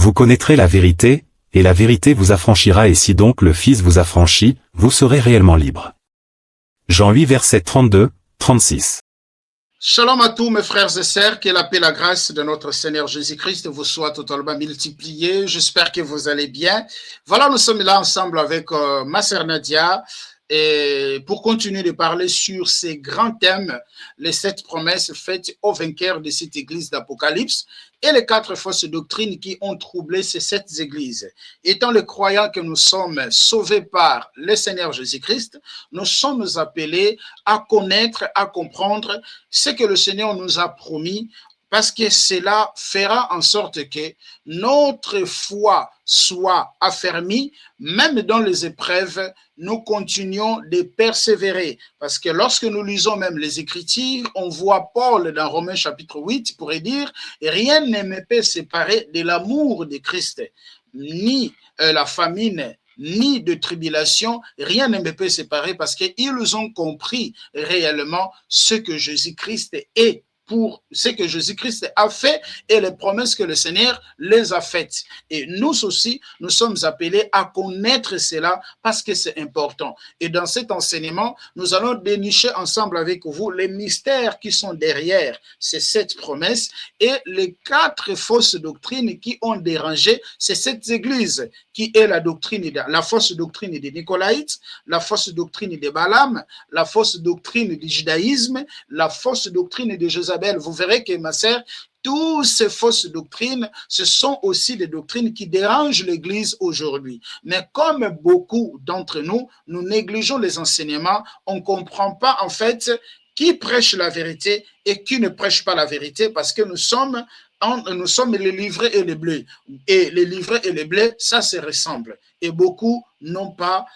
Vous connaîtrez la vérité, et la vérité vous affranchira, et si donc le Fils vous affranchit, vous serez réellement libre. Jean 8 versets 32, 36. Shalom à tous mes frères et sœurs, que la paix et la grâce de notre Seigneur Jésus-Christ vous soit totalement multipliée. J'espère que vous allez bien. Voilà, nous sommes là ensemble avec ma sœur Nadia et pour continuer de parler sur ces grands thèmes, les 7 promesses faites aux vainqueurs de cette église d'Apocalypse et les 4 fausses doctrines qui ont troublé ces 7 églises. Étant les croyants que nous sommes sauvés par le Seigneur Jésus-Christ, nous sommes appelés à connaître, à comprendre ce que le Seigneur nous a promis, parce que cela fera en sorte que notre foi soit affermie, même dans les épreuves, nous continuons de persévérer. Parce que lorsque nous lisons même les Écritures, on voit Paul dans Romains chapitre 8 pourrait dire « Rien ne me peut séparer de l'amour de Christ, ni la famine, ni de tribulation, rien ne me peut séparer parce qu'ils ont compris réellement ce que Jésus-Christ est, pour ce que Jésus-Christ a fait et les promesses que le Seigneur les a faites. Et nous aussi, nous sommes appelés à connaître cela parce que c'est important. Et dans cet enseignement, nous allons dénicher ensemble avec vous les mystères qui sont derrière ces 7 promesses et les 4 fausses doctrines qui ont dérangé ces 7 églises, qui est la fausse doctrine des Nicolaïtes, la fausse doctrine de Balaam, la fausse doctrine du judaïsme, la fausse doctrine de Jézabel. Vous verrez que, ma sœur, toutes ces fausses doctrines, ce sont aussi des doctrines qui dérangent l'Église aujourd'hui. Mais comme beaucoup d'entre nous, nous négligeons les enseignements, on ne comprend pas en fait qui prêche la vérité et qui ne prêche pas la vérité parce que nous sommes les livrés et les bleus. Et les livrés et les bleus, ça se ressemble. Et beaucoup n'ont pas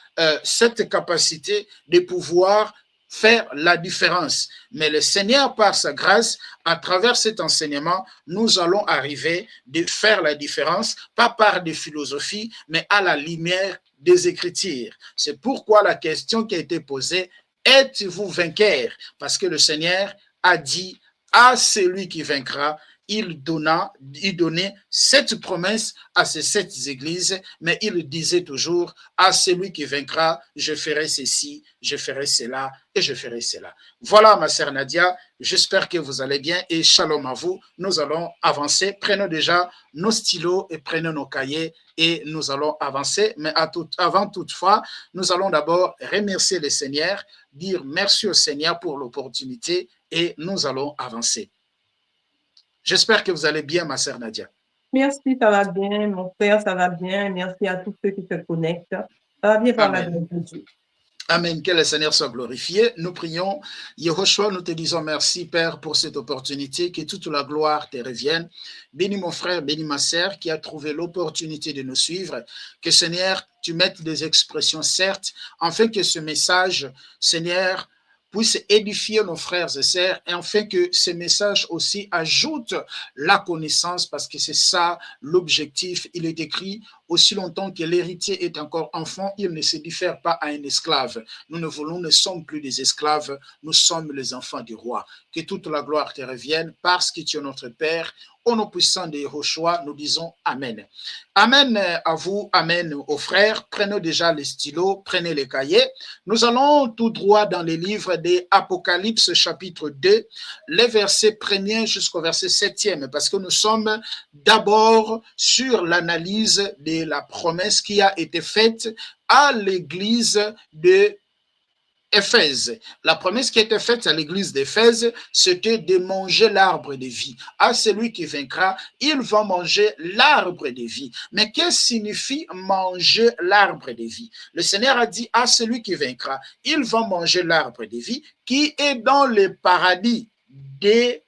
cette capacité de pouvoir faire la différence. Mais le Seigneur, par sa grâce, à travers cet enseignement, nous allons arriver de faire la différence, pas par des philosophies, mais à la lumière des Écritures. C'est pourquoi la question qui a été posée, êtes-vous vainqueur? Parce que le Seigneur a dit à celui qui vaincra, il donnait 7 promesses à ces 7 églises, mais il disait toujours, à celui qui vaincra, je ferai ceci, je ferai cela et je ferai cela. Voilà, ma sœur Nadia, j'espère que vous allez bien et shalom à vous. Nous allons avancer. Prenons déjà nos stylos et prenons nos cahiers et nous allons avancer. Mais avant toutefois, nous allons d'abord remercier le Seigneur, dire merci au Seigneur pour l'opportunité et nous allons avancer. J'espère que vous allez bien, ma sœur Nadia. Merci, ça va bien. Mon frère, ça va bien. Merci à tous ceux qui se connectent. Ça va bien par la grâce de Dieu. Amen. Que le Seigneur soit glorifié. Nous prions. Yehoshua, nous te disons merci, Père, pour cette opportunité. Que toute la gloire te revienne. Bénis mon frère, bénis ma sœur qui a trouvé l'opportunité de nous suivre. Que, Seigneur, tu mettes des expressions certes, afin que ce message, Seigneur, puisse édifier nos frères et sœurs, et afin que ces messages aussi ajoutent la connaissance, parce que c'est ça l'objectif. Il est écrit, aussi longtemps que l'héritier est encore enfant, il ne se diffère pas à un esclave. Nous ne sommes plus des esclaves, nous sommes les enfants du roi. Que toute la gloire te revienne, parce que tu es notre Père. Au nom puissant de Yehoshua, nous disons Amen. Amen à vous, Amen aux frères. Prenez déjà les stylos, prenez les cahiers. Nous allons tout droit dans les livres des Apocalypse chapitre 2, les versets 1er jusqu'au verset 7e, parce que nous sommes d'abord sur l'analyse de la promesse qui a été faite à l'église de Éphèse. La promesse qui était faite à l'église d'Éphèse, c'était de manger l'arbre de vie. À celui qui vaincra, il va manger l'arbre de vie. Mais qu'est-ce que signifie manger l'arbre de vie? Le Seigneur a dit à celui qui vaincra, il va manger l'arbre de vie qui est dans le paradis de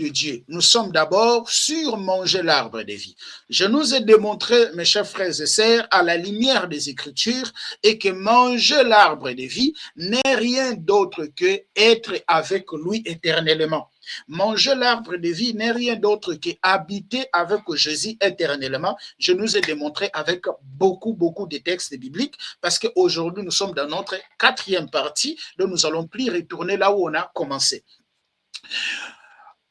Dieu. Nous sommes d'abord sur manger l'arbre de vie. Je nous ai démontré, mes chers frères et sœurs, à la lumière des Écritures, et que manger l'arbre de vie n'est rien d'autre que être avec lui éternellement. Manger l'arbre de vie n'est rien d'autre qu'habiter avec Jésus éternellement. Je nous ai démontré avec beaucoup de textes bibliques, parce qu'aujourd'hui, nous sommes dans notre 4e partie, donc nous allons plus retourner là où on a commencé.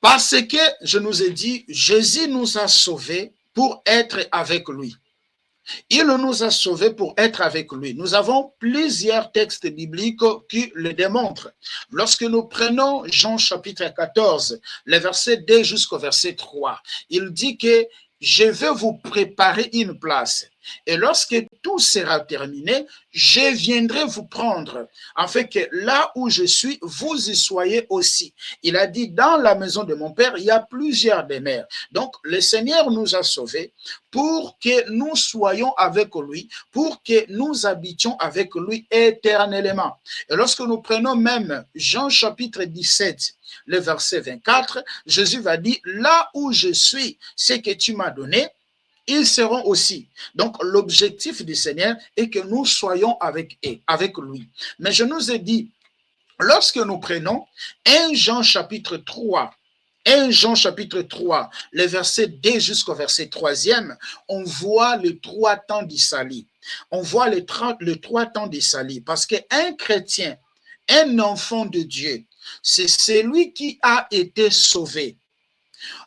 Parce que, je nous ai dit, Jésus nous a sauvés pour être avec lui. Il nous a sauvés pour être avec lui. Nous avons plusieurs textes bibliques qui le démontrent. Lorsque nous prenons Jean chapitre 14, les versets 2 jusqu'au verset 3, il dit que je vais vous préparer une place. Et lorsque tout sera terminé, je viendrai vous prendre, afin que là où je suis, vous y soyez aussi. Il a dit, dans la maison de mon Père, il y a plusieurs demeures. Donc, le Seigneur nous a sauvés pour que nous soyons avec lui, pour que nous habitions avec lui éternellement. Et lorsque nous prenons même Jean chapitre 17, le verset 24, Jésus va dire, là où je suis, ce que tu m'as donné, ils seront aussi. Donc, l'objectif du Seigneur est que nous soyons avec lui. Mais je nous ai dit, lorsque nous prenons 1 Jean chapitre 3, 1 Jean chapitre 3, le verset 2 jusqu'au verset 3e, on voit les 3 temps du salut. On voit les 3 temps du salut. Parce qu'un chrétien, un enfant de Dieu, c'est celui qui a été sauvé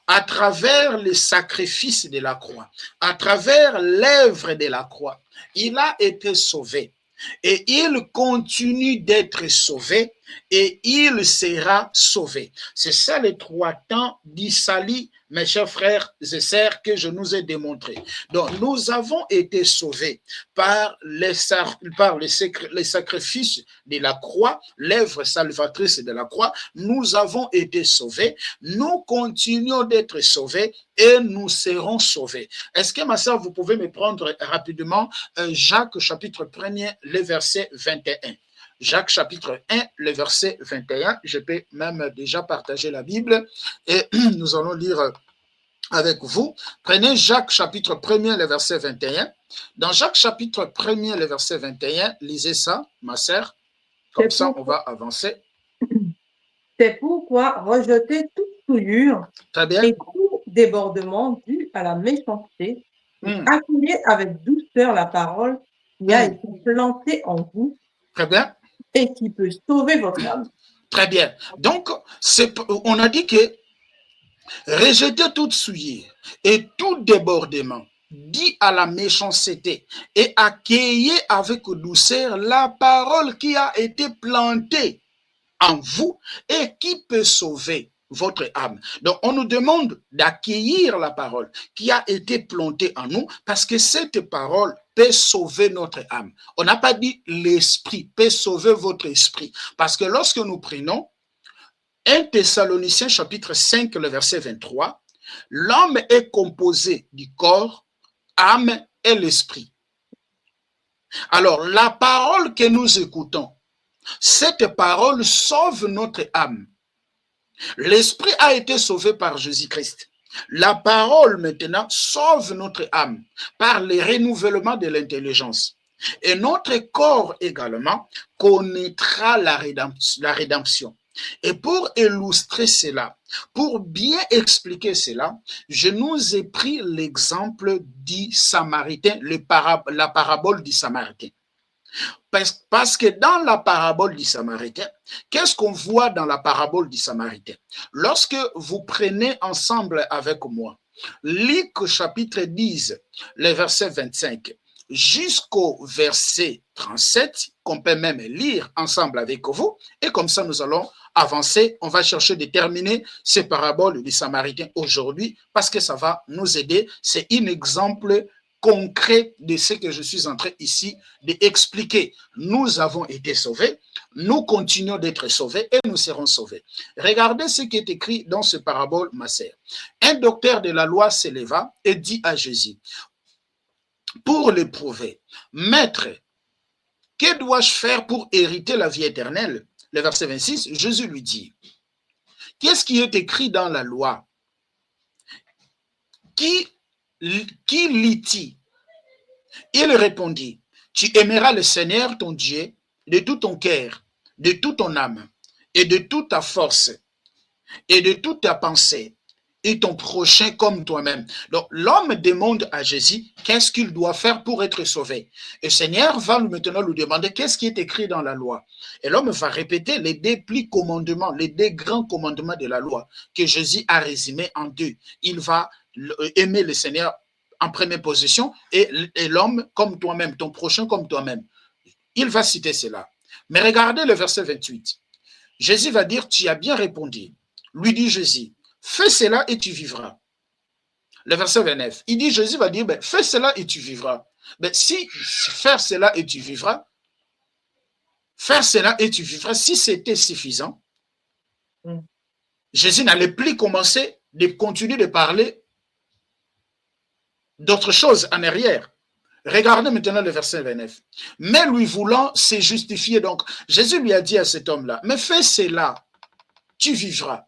à travers le sacrifice de la croix, à travers l'œuvre de la croix. Il a été sauvé et il continue d'être sauvé et il sera sauvé. C'est ça les 3 temps du salut, mes chers frères et sœurs, que je nous ai démontré. Donc, nous avons été sauvés par les sacrifices de la croix, l'œuvre salvatrice de la croix. Nous avons été sauvés. Nous continuons d'être sauvés et nous serons sauvés. Est-ce que, ma sœur, vous pouvez me prendre rapidement Jacques chapitre 1er, le verset 21. Jacques chapitre 1, le verset 21. Je peux même déjà partager la Bible et nous allons lire avec vous. Prenez Jacques chapitre 1er, le verset 21. Dans Jacques chapitre 1er, le verset 21, lisez ça, ma sœur. Comme ça, on va avancer. C'est pourquoi rejetez toute souillure Très bien. et tout débordement dû à la méchanceté. Accueillez avec douceur la parole qui a été plantée en vous. Très bien. Et qui peut sauver votre âme. Très bien. Donc, on a dit que rejeter toute souillure et tout débordement dit à la méchanceté et accueillez avec douceur la parole qui a été plantée en vous et qui peut sauver votre âme. Donc, on nous demande d'accueillir la parole qui a été plantée en nous parce que cette parole peut sauver notre âme. On n'a pas dit l'esprit peut sauver votre esprit parce que lorsque nous prenons 1 Thessaloniciens chapitre 5, le verset 23, l'homme est composé du corps, âme et l'esprit. Alors, la parole que nous écoutons, cette parole sauve notre âme. L'esprit a été sauvé par Jésus-Christ. La parole maintenant sauve notre âme par le renouvellement de l'intelligence. Et notre corps également connaîtra la rédemption. Et pour illustrer cela, pour bien expliquer cela, je nous ai pris l'exemple du Samaritain, la parabole du Samaritain. Parce que dans la parabole du Samaritain, qu'est-ce qu'on voit dans la parabole du Samaritain? Lorsque vous prenez ensemble avec moi Luc chapitre 10, le verset 25, jusqu'au verset 37, qu'on peut même lire ensemble avec vous, et comme ça nous allons avancer, on va chercher de terminer ces paraboles du Samaritain aujourd'hui, parce que ça va nous aider, c'est un exemple concret de ce que je suis en train ici d'expliquer. Nous avons été sauvés, nous continuons d'être sauvés et nous serons sauvés. Regardez ce qui est écrit dans ce parabole, ma sœur. Un docteur de la loi s'éleva et dit à Jésus, pour l'éprouver, Maître, que dois-je faire pour hériter la vie éternelle? Le verset 26, Jésus lui dit, qu'est-ce qui est écrit dans la loi? Qui lit-il? Il répondit, tu aimeras le Seigneur ton Dieu de tout ton cœur, de toute ton âme et de toute ta force et de toute ta pensée et ton prochain comme toi-même. Donc, l'homme demande à Jésus qu'est-ce qu'il doit faire pour être sauvé. Et le Seigneur va maintenant lui demander qu'est-ce qui est écrit dans la loi. Et l'homme va répéter les deux plis commandements, les deux grands commandements de la loi que Jésus a résumés en deux. Il va aimer le Seigneur en première position et l'homme comme toi-même, ton prochain comme toi-même. Il va citer cela. Mais regardez le verset 28. Jésus va dire, tu as bien répondu. Lui dit Jésus, fais cela et tu vivras. Le verset 29, il dit, Jésus va dire, ben, fais cela et tu vivras. Ben, si faire cela et tu vivras, si c'était suffisant, Jésus n'allait plus commencer de continuer de parler d'autres choses en arrière. Regardez maintenant le verset 29. Mais lui voulant se justifier, donc Jésus lui a dit à cet homme-là, mais fais cela, tu vivras.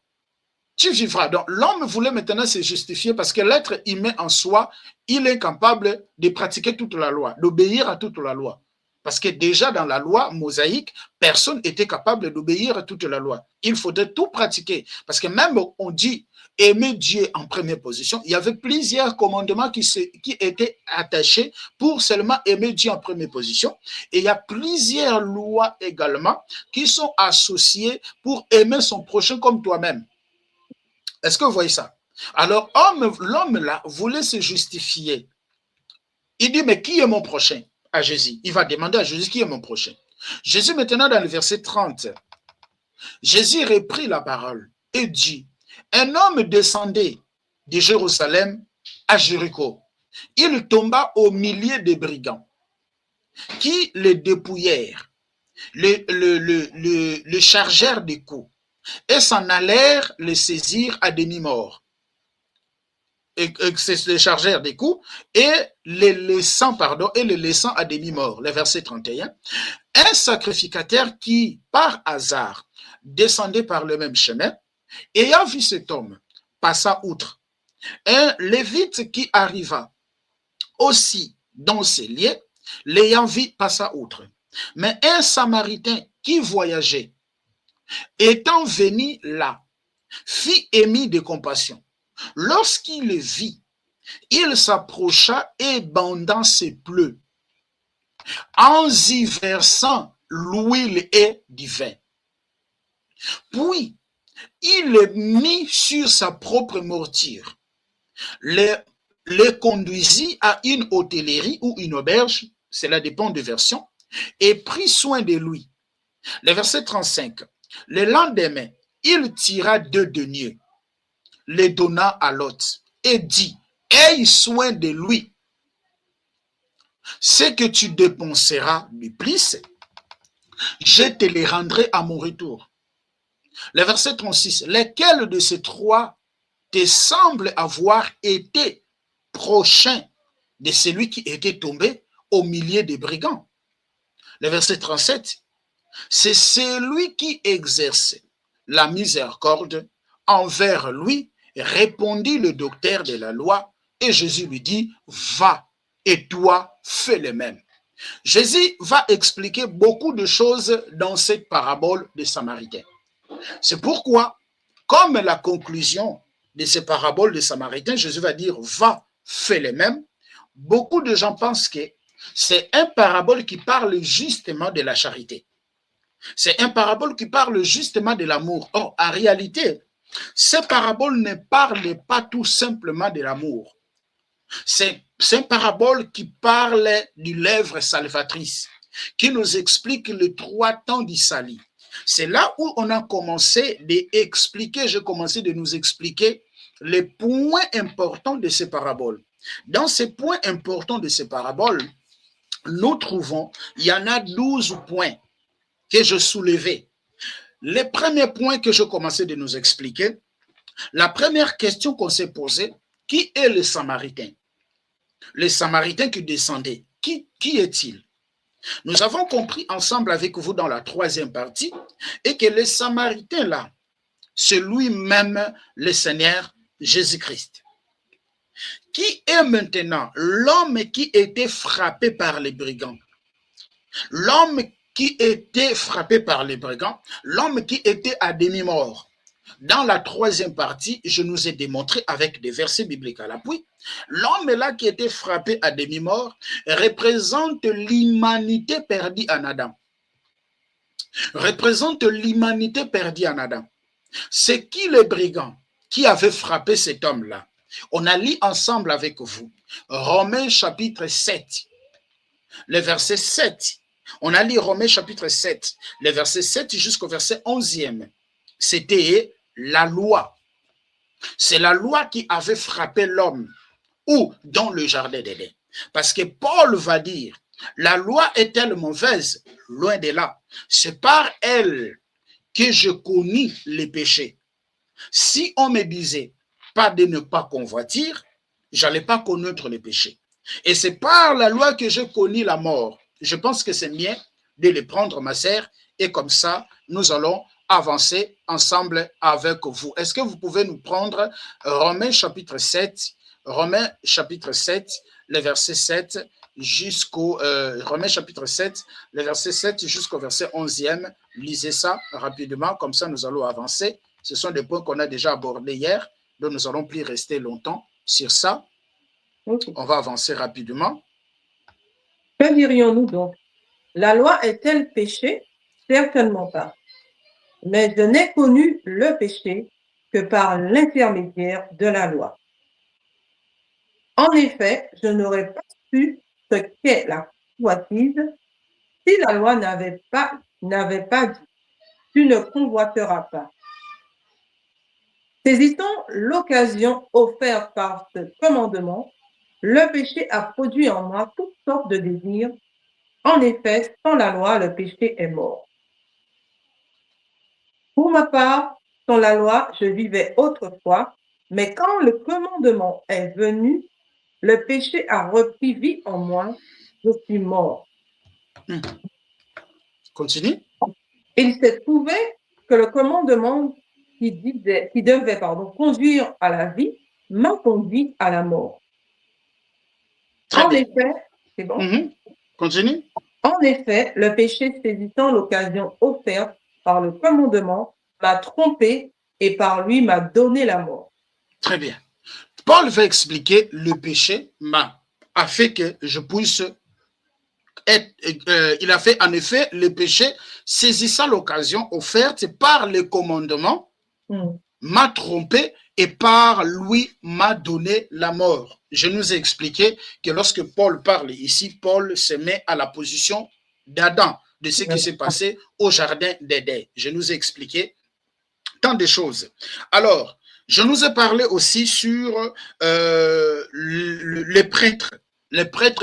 Tu vivras. Donc l'homme voulait maintenant se justifier parce que l'être humain en soi, il est capable de pratiquer toute la loi, d'obéir à toute la loi. Parce que déjà dans la loi mosaïque, personne n'était capable d'obéir à toute la loi. Il faudrait tout pratiquer. Parce que même on dit aimer Dieu en première position, il y avait plusieurs commandements qui étaient attachés pour seulement aimer Dieu en première position. Et il y a plusieurs lois également qui sont associées pour aimer son prochain comme toi-même. Est-ce que vous voyez ça? Alors, l'homme là voulait se justifier. Il dit, mais qui est mon prochain? À Jésus. Il va demander à Jésus, qui est mon prochain? Jésus, maintenant, dans le verset 30, Jésus reprit la parole et dit, un homme descendait de Jérusalem à Jéricho. Il tomba au milieu des brigands qui le dépouillèrent, le chargèrent des coups et s'en allèrent le saisir à demi-mort. Et se chargèrent des coups et les laissant à demi-mort. Le verset 31. Un sacrificateur qui, par hasard, descendait par le même chemin, ayant vu cet homme, passa outre. Un lévite qui arriva aussi dans ces lieux, l'ayant vu, passa outre. Mais un samaritain qui voyageait, étant venu là, fit émis de compassion. Lorsqu'il le vit, il s'approcha et bandant ses pleurs, en y versant l'huile et du vin. Puis, il le mit sur sa propre mortière, le conduisit à une hôtellerie ou une auberge, cela dépend des versions, et prit soin de lui. Le verset 35. Le lendemain, il tira 2 deniers, les donna à l'hôte et dit, aie soin de lui. Ce que tu dépenseras de plus, je te les rendrai à mon retour. Le verset 36. Lequel de ces 3 te semble avoir été prochain de celui qui était tombé au milieu des brigands? Le verset 37. C'est celui qui exerce la miséricorde envers lui, répondit le docteur de la loi, et Jésus lui dit, va, et toi, fais le même. Jésus va expliquer beaucoup de choses dans cette parabole des Samaritains. C'est pourquoi, comme la conclusion de ces paraboles des Samaritains, Jésus va dire, va, fais le même. Beaucoup de gens pensent que c'est un parabole qui parle justement de la charité. C'est un parabole qui parle justement de l'amour. Or, en réalité, ces paraboles ne parlent pas tout simplement de l'amour. C'est une parabole qui parle d'une œuvre salvatrice, qui nous explique les 3 temps du salut. C'est là où on a commencé d'expliquer, j'ai commencé de nous expliquer les points importants de ces paraboles. Dans ces points importants de ces paraboles, nous trouvons, il y en a 12 points que je soulevais. Les premiers points que je commençais de nous expliquer, la première question qu'on s'est posée, qui est le Samaritain? Le Samaritain qui descendait, qui est-il? Nous avons compris ensemble avec vous dans la 3e partie et que le Samaritain là, c'est lui-même le Seigneur Jésus-Christ. Qui est maintenant l'homme qui était frappé par les brigands? L'homme qui était frappé par les brigands, l'homme qui était à demi-mort. Dans la troisième partie, je nous ai démontré avec des versets bibliques à l'appui, l'homme là qui était frappé à demi-mort représente l'humanité perdue en Adam. Représente l'humanité perdue en Adam. C'est qui le brigand qui avait frappé cet homme-là? On a lu ensemble avec vous Romains chapitre 7, le verset 7. On a lu Romains chapitre 7, le verset 7 jusqu'au verset 11e. C'était la loi. C'est la loi qui avait frappé l'homme ou dans le jardin d'Éden. Parce que Paul va dire, la loi est-elle mauvaise? Loin de là. C'est par elle que je connus les péchés. Si on me disait pas de ne pas convoitir, j'allais pas connaître les péchés. Et c'est par la loi que je connais la mort. Je pense que c'est bien de les prendre, ma sœur, et comme ça, nous allons avancer ensemble avec vous. Est-ce que vous pouvez nous prendre Romains chapitre 7, Romains chapitre 7, le verset 7 jusqu'au Romains chapitre 7, le verset 7 jusqu'au verset 11e. Lisez ça rapidement, comme ça nous allons avancer. Ce sont des points qu'on a déjà abordés hier, donc nous n'allons plus rester longtemps sur ça. Okay. On va avancer rapidement. Que dirions-nous donc? La loi est-elle péché? Certainement pas. Mais je n'ai connu le péché que par l'intermédiaire de la loi. En effet, je n'aurais pas su ce qu'est la convoitise si la loi n'avait pas dit « tu ne convoiteras pas ». Saisissant l'occasion offerte par ce commandement, le péché a produit en moi toutes sortes de désirs. En effet, sans la loi, le péché est mort. Pour ma part, sans la loi, je vivais autrefois, mais quand le commandement est venu, le péché a repris vie en moi, je suis mort. Continue. Il s'est trouvé que le commandement qui devait conduire à la vie m'a conduit à la mort. Très en bien. effet, c'est bon? Continue. En effet, le péché saisissant l'occasion offerte par le commandement m'a trompé et par lui m'a donné la mort. Très bien. Paul va expliquer le péché a fait que je puisse être, il a fait en effet le péché saisissant l'occasion offerte par le commandement m'a trompé et par lui m'a donné la mort. Je nous ai expliqué que lorsque Paul parle ici, Paul se met à la position d'Adam, de ce qui s'est passé au jardin d'Éden. Je nous ai expliqué tant de choses. Alors, je nous ai parlé aussi sur les prêtres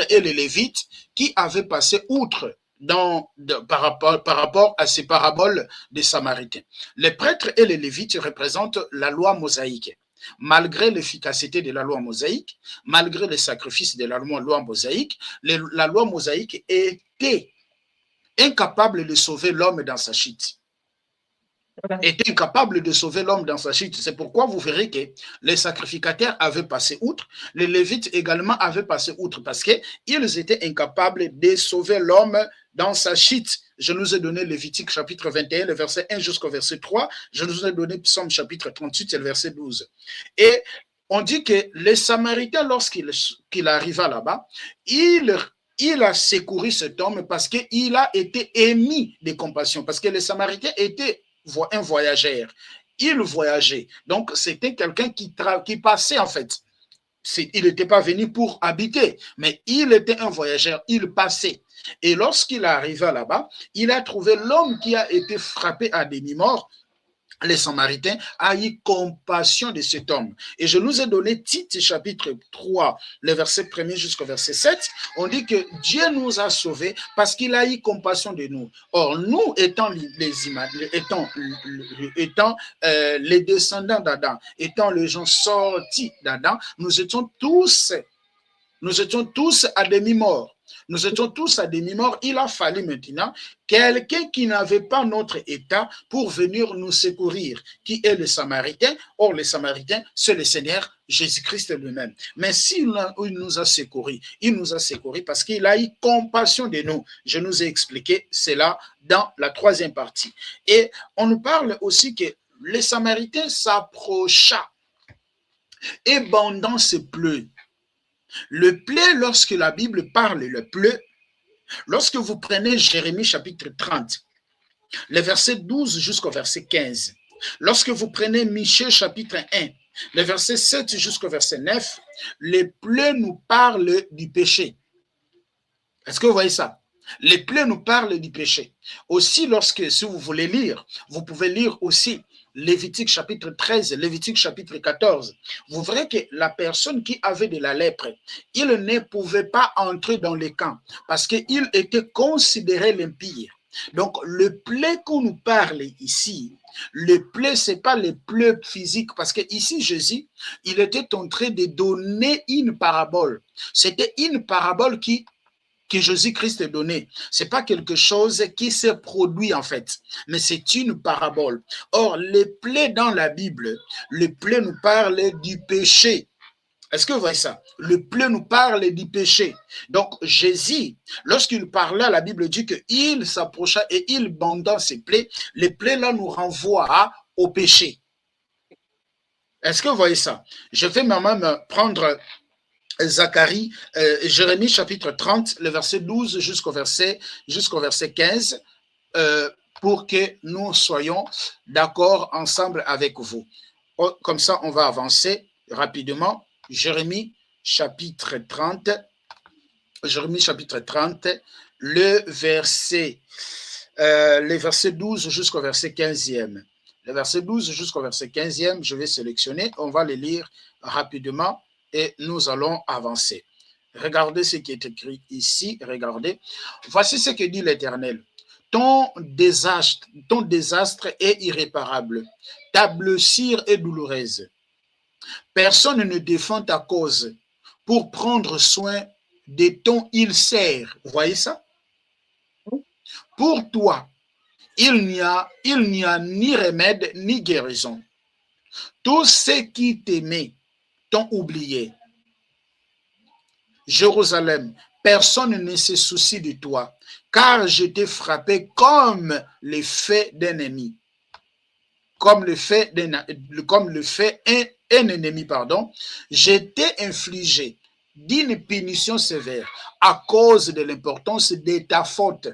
et les lévites qui avaient passé outre par rapport à ces paraboles des Samaritains. Les prêtres et les lévites représentent la loi mosaïque. Malgré l'efficacité de la loi mosaïque, malgré les sacrifices de la loi mosaïque, la loi mosaïque était incapable de sauver l'homme dans sa chute. Était incapable de sauver l'homme dans sa chute. C'est pourquoi vous verrez que les sacrificateurs avaient passé outre, les lévites également avaient passé outre, parce qu'ils étaient incapables de sauver l'homme dans sa chute. Je nous ai donné Lévitique chapitre 21, le verset 1 jusqu'au verset 3. Je nous ai donné Psaume chapitre 38, le verset 12. Et on dit que les Samaritains, lorsqu'il arriva là-bas, il a secouru cet homme parce qu'il a été émis de compassion, parce que les Samaritains étaient un voyageur. Il voyageait. Donc, c'était quelqu'un qui passait, en fait. Il n'était pas venu pour habiter, mais il était un voyageur. Il passait. Et lorsqu'il arriva là-bas, il a trouvé l'homme qui a été frappé à demi-mort. Les Samaritains a eu compassion de cet homme. Et je nous ai donné Tite chapitre 3, le verset 1er jusqu'au verset 7. On dit que Dieu nous a sauvés parce qu'il a eu compassion de nous. Or, nous étant les descendants d'Adam, étant les gens sortis d'Adam, nous étions tous à demi-mort. Nous étions tous à demi-mort. Il a fallu maintenant quelqu'un qui n'avait pas notre état pour venir nous secourir, qui est le Samaritain. Or, le Samaritain, c'est le Seigneur Jésus-Christ lui-même. Mais s'il nous a secourus, il nous a secourus parce qu'il a eu compassion de nous. Je nous ai expliqué cela dans la troisième partie. Et on nous parle aussi que les Samaritains s'approcha et bandant ce pleu. Le pleu, lorsque la Bible parle, le pleu, lorsque vous prenez Jérémie chapitre 30, le verset 12 jusqu'au verset 15, lorsque vous prenez Michée chapitre 1, le verset 7 jusqu'au verset 9, les pleux nous parlent du péché. Est-ce que vous voyez ça? Les pleux nous parlent du péché. Aussi, lorsque, si vous voulez lire, vous pouvez lire aussi Lévitique chapitre 13, Lévitique chapitre 14. Vous verrez que la personne qui avait de la lèpre, il ne pouvait pas entrer dans les camps parce qu'il était considéré l'impie. Donc, le plaie qu'on nous parle ici, le plaie, ce n'est pas le plaie physique, parce que ici, Jésus, il était en train de donner une parabole. C'était une parabole que Jésus-Christ a donné. Ce n'est pas quelque chose qui se produit en fait, mais c'est une parabole. Or, les plaies dans la Bible, les plaies nous parlent du péché. Est-ce que vous voyez ça? Le pleu nous parle du péché. Donc, Jésus, lorsqu'il parlait, la Bible dit qu'il s'approcha et il banda ses plaies. Les plaies là nous renvoient au péché. Est-ce que vous voyez ça? Je vais même prendre Zacharie, Jérémie chapitre 30, le verset 12 jusqu'au verset 15, pour que nous soyons d'accord ensemble avec vous. Comme ça, on va avancer rapidement. Jérémie chapitre 30, le verset 12 jusqu'au verset 15e. Le verset 12 jusqu'au verset 15e, je vais sélectionner, on va les lire rapidement et nous allons avancer. Regardez ce qui est écrit ici, regardez. Voici ce que dit l'Éternel. Ton désastre est irréparable, ta blessure est douloureuse. Personne ne défend ta cause pour prendre soin de ton ulcère. Vous voyez ça? Pour toi, il n'y a ni remède ni guérison. Tous ceux qui t'aimaient t'ont oublié. Jérusalem, personne ne se soucie de toi, car je t'ai frappé comme le fait d'un ennemi. Comme le fait un ennemi, pardon, je t'ai infligé d'une punition sévère à cause de l'importance de ta faute,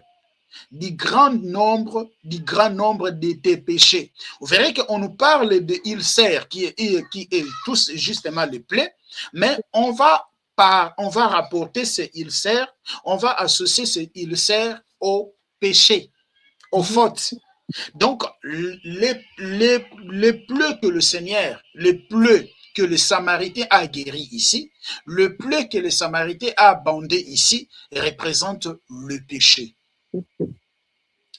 du grand nombre de tes péchés. Vous verrez qu'on nous parle de ulcère qui est tous justement les plaies, mais on va rapporter ces ulcères, on va associer ces ulcères au péché, aux fautes. Donc, les plaies que le Seigneur, les plaies que le Samaritain a guéri ici, le plaies que le Samaritain a bandé ici, représente le péché.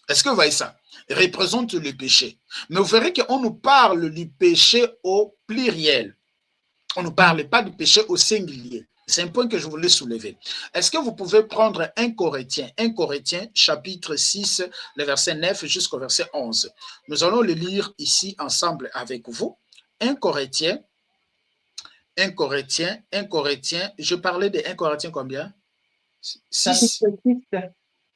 Est-ce que vous voyez ça? Représente le péché. Mais vous verrez qu'on nous parle du péché au pluriel. On ne parle pas du péché au singulier. C'est un point que je voulais soulever. Est-ce que vous pouvez prendre 1 Corinthiens chapitre 6, le verset 9 jusqu'au verset 11. Nous allons le lire ici ensemble avec vous. 1 Corinthiens, je parlais de 1 Corinthiens combien? 6.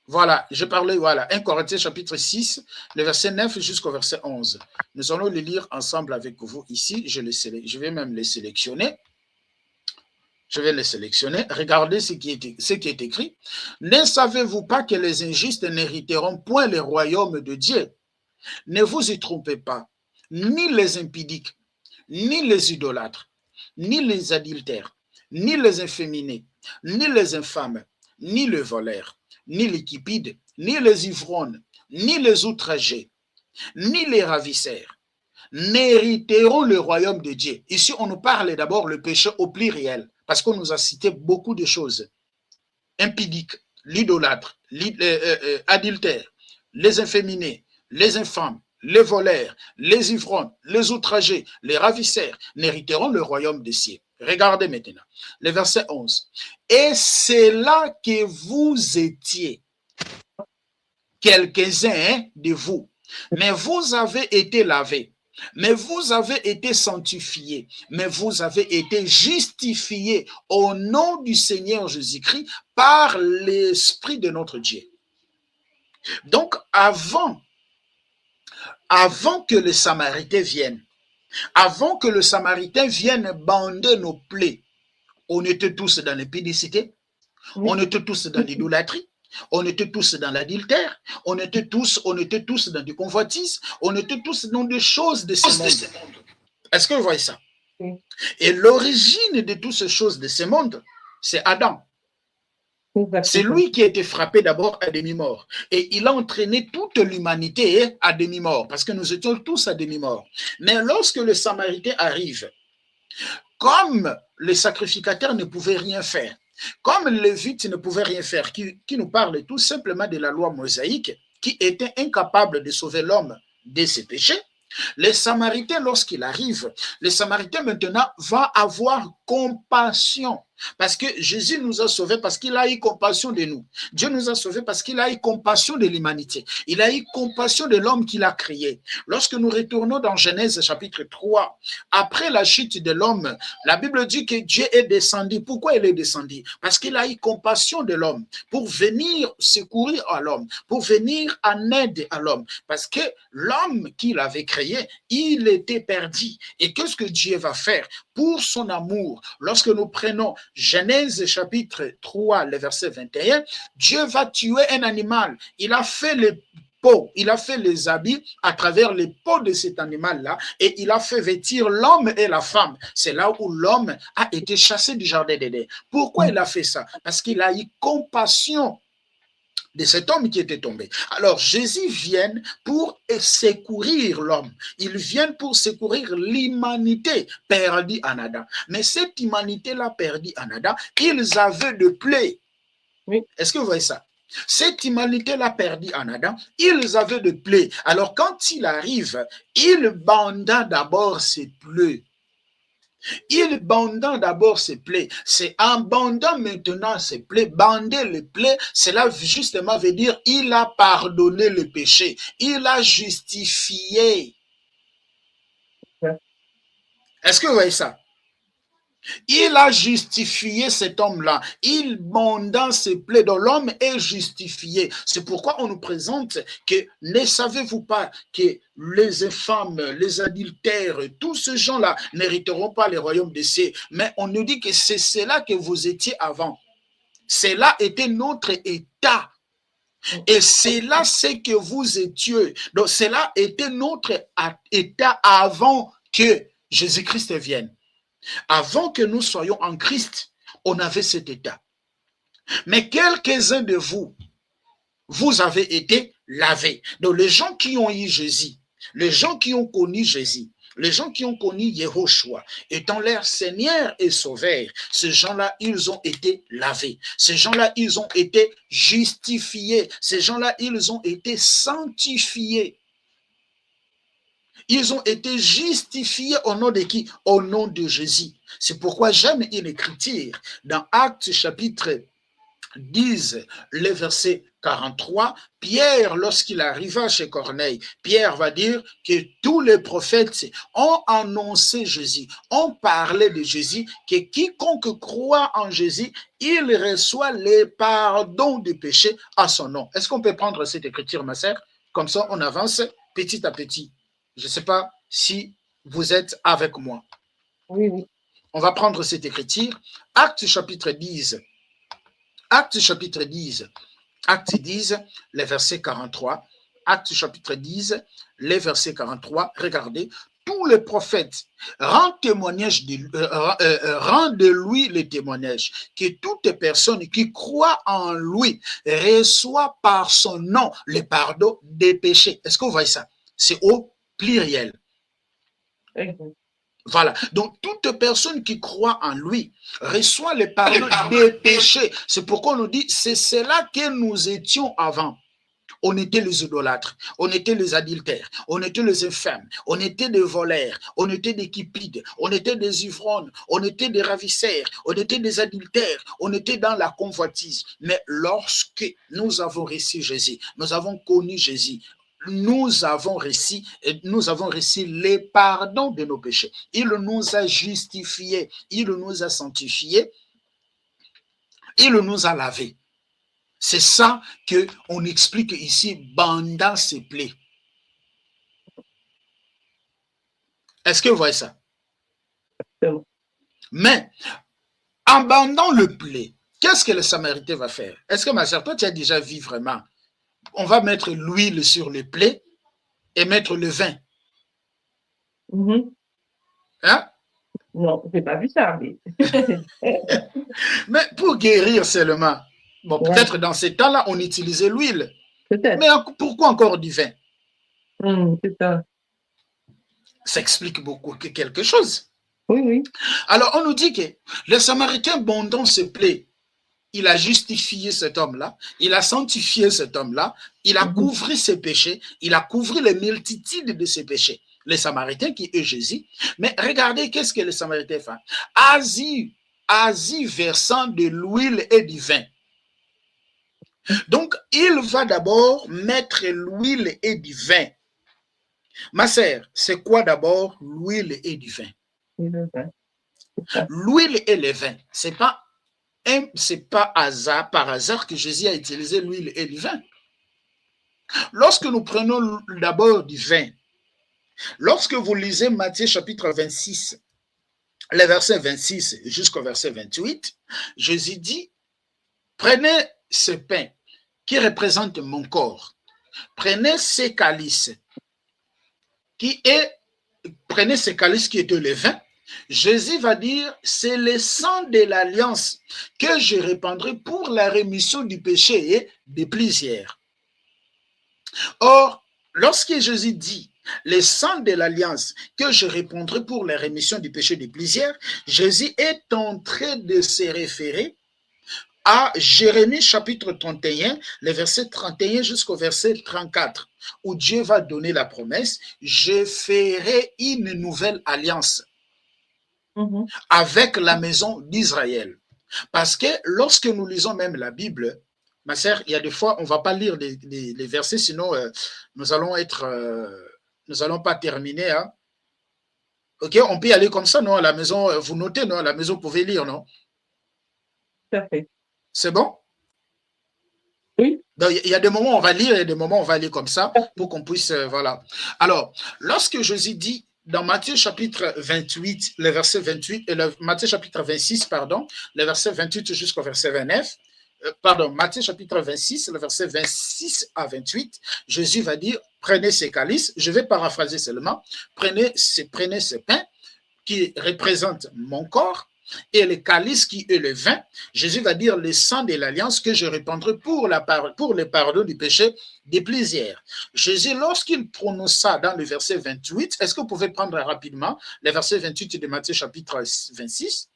Voilà, je parlais, 1 Corinthiens chapitre 6, le verset 9 jusqu'au verset 11. Nous allons le lire ensemble avec vous ici. Je vais même les sélectionner. Regardez ce qui est écrit. Ne savez-vous pas que les injustes n'hériteront point le royaume de Dieu? Ne vous y trompez pas. Ni les impudiques, ni les idolâtres, ni les adultères, ni les inféminés, ni les infâmes, ni les voleurs, ni les cupides, ni les ivrognes, ni les outragés, ni les ravisseurs n'hériteront le royaume de Dieu. Ici, on nous parle d'abord le péché au pluriel, parce qu'on nous a cité beaucoup de choses. Impudiques, l'idolâtre, adultère, les inféminés, les infâmes, les voleurs, les ivrognes, les outragés, les ravisseurs n'hériteront le royaume des cieux. Regardez maintenant, le verset 11. Et c'est là que vous étiez, quelques-uns de vous, mais vous avez été lavés, mais vous avez été sanctifiés, mais vous avez été justifiés au nom du Seigneur Jésus-Christ par l'Esprit de notre Dieu. Donc, avant avant que le Samaritain vienne, avant que le Samaritain vienne bander nos plaies, on était tous dans l'épidécité, on était tous dans l'idolâtrie, on était tous dans l'adultère, on était tous dans du convoitise, on était tous dans des choses de ce monde. Est-ce que vous voyez ça? Oui. Et l'origine de toutes ces choses de ce monde, c'est Adam. C'est lui qui a été frappé d'abord à demi-mort. Et il a entraîné toute l'humanité à demi-mort, parce que nous étions tous à demi-mort. Mais lorsque le Samaritain arrive, comme les sacrificateurs ne pouvaient rien faire, comme les Lévites ne pouvaient rien faire, qui nous parle tout simplement de la loi mosaïque, qui était incapable de sauver l'homme de ses péchés, les Samaritains, lorsqu'il arrive, les Samaritains maintenant va avoir compassion. Parce que Jésus nous a sauvés parce qu'il a eu compassion de nous. Dieu nous a sauvés parce qu'il a eu compassion de l'humanité. Il a eu compassion de l'homme qu'il a créé. Lorsque nous retournons dans Genèse chapitre 3, après la chute de l'homme, la Bible dit que Dieu est descendu. Pourquoi il est descendu? Parce qu'il a eu compassion de l'homme pour venir secourir à l'homme, pour venir en aide à l'homme. Parce que l'homme qu'il avait créé, il était perdu. Et qu'est-ce que Dieu va faire? Pour son amour, lorsque nous prenons Genèse chapitre 3, le verset 21, Dieu va tuer un animal. Il a fait les peaux, il a fait les habits à travers les peaux de cet animal-là et il a fait vêtir l'homme et la femme. C'est là où l'homme a été chassé du jardin d'Éden. Pourquoi il a fait ça? Parce qu'il a eu compassion de cet homme qui était tombé. Alors, Jésus vient pour secourir l'homme. Il vient pour secourir l'humanité perdue en Adam. Mais cette humanité-là perdue en Adam, ils avaient de plaies. Oui. Est-ce que vous voyez ça? Cette humanité-là perdue en Adam, ils avaient de plaies. Alors, quand il arrive, il banda d'abord ses plaies. Il banda d'abord ses plaies. C'est en bandant maintenant ses plaies, bander les plaies, cela justement veut dire il a pardonné le péché. Il a justifié. Ouais. Est-ce que vous voyez ça? Il a justifié cet homme-là. Il banda ses plaies. Donc l'homme est justifié. C'est pourquoi on nous présente que ne savez-vous pas que les infâmes, les adultères, tous ces gens-là n'hériteront pas le royaume des cieux. Mais on nous dit que c'est cela que vous étiez avant. Cela était notre état. Et c'est là ce que vous étiez. Donc cela était notre état avant que Jésus-Christ vienne. Avant que nous soyons en Christ, on avait cet état. Mais quelques-uns de vous, vous avez été lavés. Donc les gens qui ont eu Jésus, les gens qui ont connu Jésus, les gens qui ont connu Yehoshua, étant leur Seigneur et Sauveur, ces gens-là, ils ont été lavés. Ces gens-là, ils ont été justifiés. Ces gens-là, ils ont été sanctifiés. Ils ont été justifiés au nom de qui? Au nom de Jésus. C'est pourquoi j'aime une écriture dans Actes chapitre 10, le verset 43, Pierre, lorsqu'il arriva chez Corneille, Pierre va dire que tous les prophètes ont annoncé Jésus, ont parlé de Jésus, que quiconque croit en Jésus, il reçoit le pardon du péché à son nom. Est-ce qu'on peut prendre cette écriture, ma sœur? Comme ça, on avance petit à petit. Je ne sais pas si vous êtes avec moi. Oui, oui. On va prendre cette écriture. Actes chapitre 10. Actes chapitre 10. Actes 10, le verset 43. Actes chapitre 10, le verset 43. Regardez. Tous les prophètes rendent de lui le témoignage que toute personne qui croit en lui reçoit par son nom le pardon des péchés. Est-ce que vous voyez ça? C'est au pluriel. Voilà. Donc, toute personne qui croit en lui reçoit le pardon des péchés. C'est pourquoi on nous dit, c'est cela que nous étions avant. On était les idolâtres, on était les adultères, on était les infâmes, on était des voleurs, on était des cupides, on était des ivrognes, on était des ravisseurs, on était des adultères, on était dans la convoitise. Mais lorsque nous avons reçu Jésus, nous avons connu Jésus, nous avons reçu le pardon de nos péchés. Il nous a justifiés, il nous a sanctifiés, il nous a lavés. C'est ça qu'on explique ici, bandant ses plaies. Est-ce que vous voyez ça? Exactement. Mais, en bandant le blé, qu'est-ce que le Samaritain va faire? Est-ce que ma soeur, toi, tu as déjà vu vraiment? On va mettre l'huile sur le blé et mettre le vin. Mhm. Hein? Non, j'ai pas vu ça, mais Mais pour guérir seulement, bon, ouais, peut-être dans ces temps-là, on utilisait l'huile. peut-être. Mais pourquoi encore du vin? C'est ça. Ça explique beaucoup quelque chose. Oui, oui. Alors, on nous dit que le Samaritain bondant se plaît. Il a justifié cet homme-là, il a sanctifié cet homme-là, il a couvert ses péchés, il a couvert les multitudes de ses péchés. Les Samaritains qui est Jésus. Mais regardez qu'est-ce que les Samaritains font. Asie versant de l'huile et du vin. Donc, il va d'abord mettre l'huile et du vin. Ma sœur, c'est quoi d'abord l'huile et du vin? L'huile et le vin, c'est pas par hasard que Jésus a utilisé l'huile et le vin. Lorsque nous prenons d'abord du vin, lorsque vous lisez Matthieu chapitre 26, les versets 26 jusqu'au verset 28, Jésus dit, prenez ce pain qui représente mon corps, prenez ce calice prenez ce calice qui est le vin. Jésus va dire, c'est le sang de l'alliance que je répandrai pour la rémission du péché et des plusieurs. Or, lorsque Jésus dit, le sang de l'alliance que je répandrai pour la rémission du péché des plusieurs, Jésus est en train de se référer à Jérémie chapitre 31, le verset 31 jusqu'au verset 34, où Dieu va donner la promesse, je ferai une nouvelle alliance avec la maison d'Israël. Parce que lorsque nous lisons même la Bible, ma sœur, il y a des fois, on ne va pas lire les versets, sinon nous allons pas terminer. Hein. Ok, on peut y aller comme ça, non? À la maison, vous notez, non? À la maison, vous pouvez lire, non? Tout à fait. C'est bon? Oui. Donc, il y a des moments où on va lire et des moments où on va aller comme ça pour qu'on puisse, voilà. Alors, lorsque Jésus dit dans Matthieu chapitre 28, le verset 28, et Matthieu chapitre 26, pardon, le verset 28 jusqu'au verset 29, Matthieu chapitre 26, le verset 26 à 28, Jésus va dire, prenez ces calices, je vais paraphraser seulement, prenez ce pain qui représente mon corps, et le calice qui est le vin, Jésus va dire le sang de l'alliance que je répandrai pour le pardon du péché des plusieurs. Jésus, lorsqu'il prononce ça dans le verset 28, est-ce que vous pouvez prendre rapidement le verset 28 de Matthieu chapitre 26?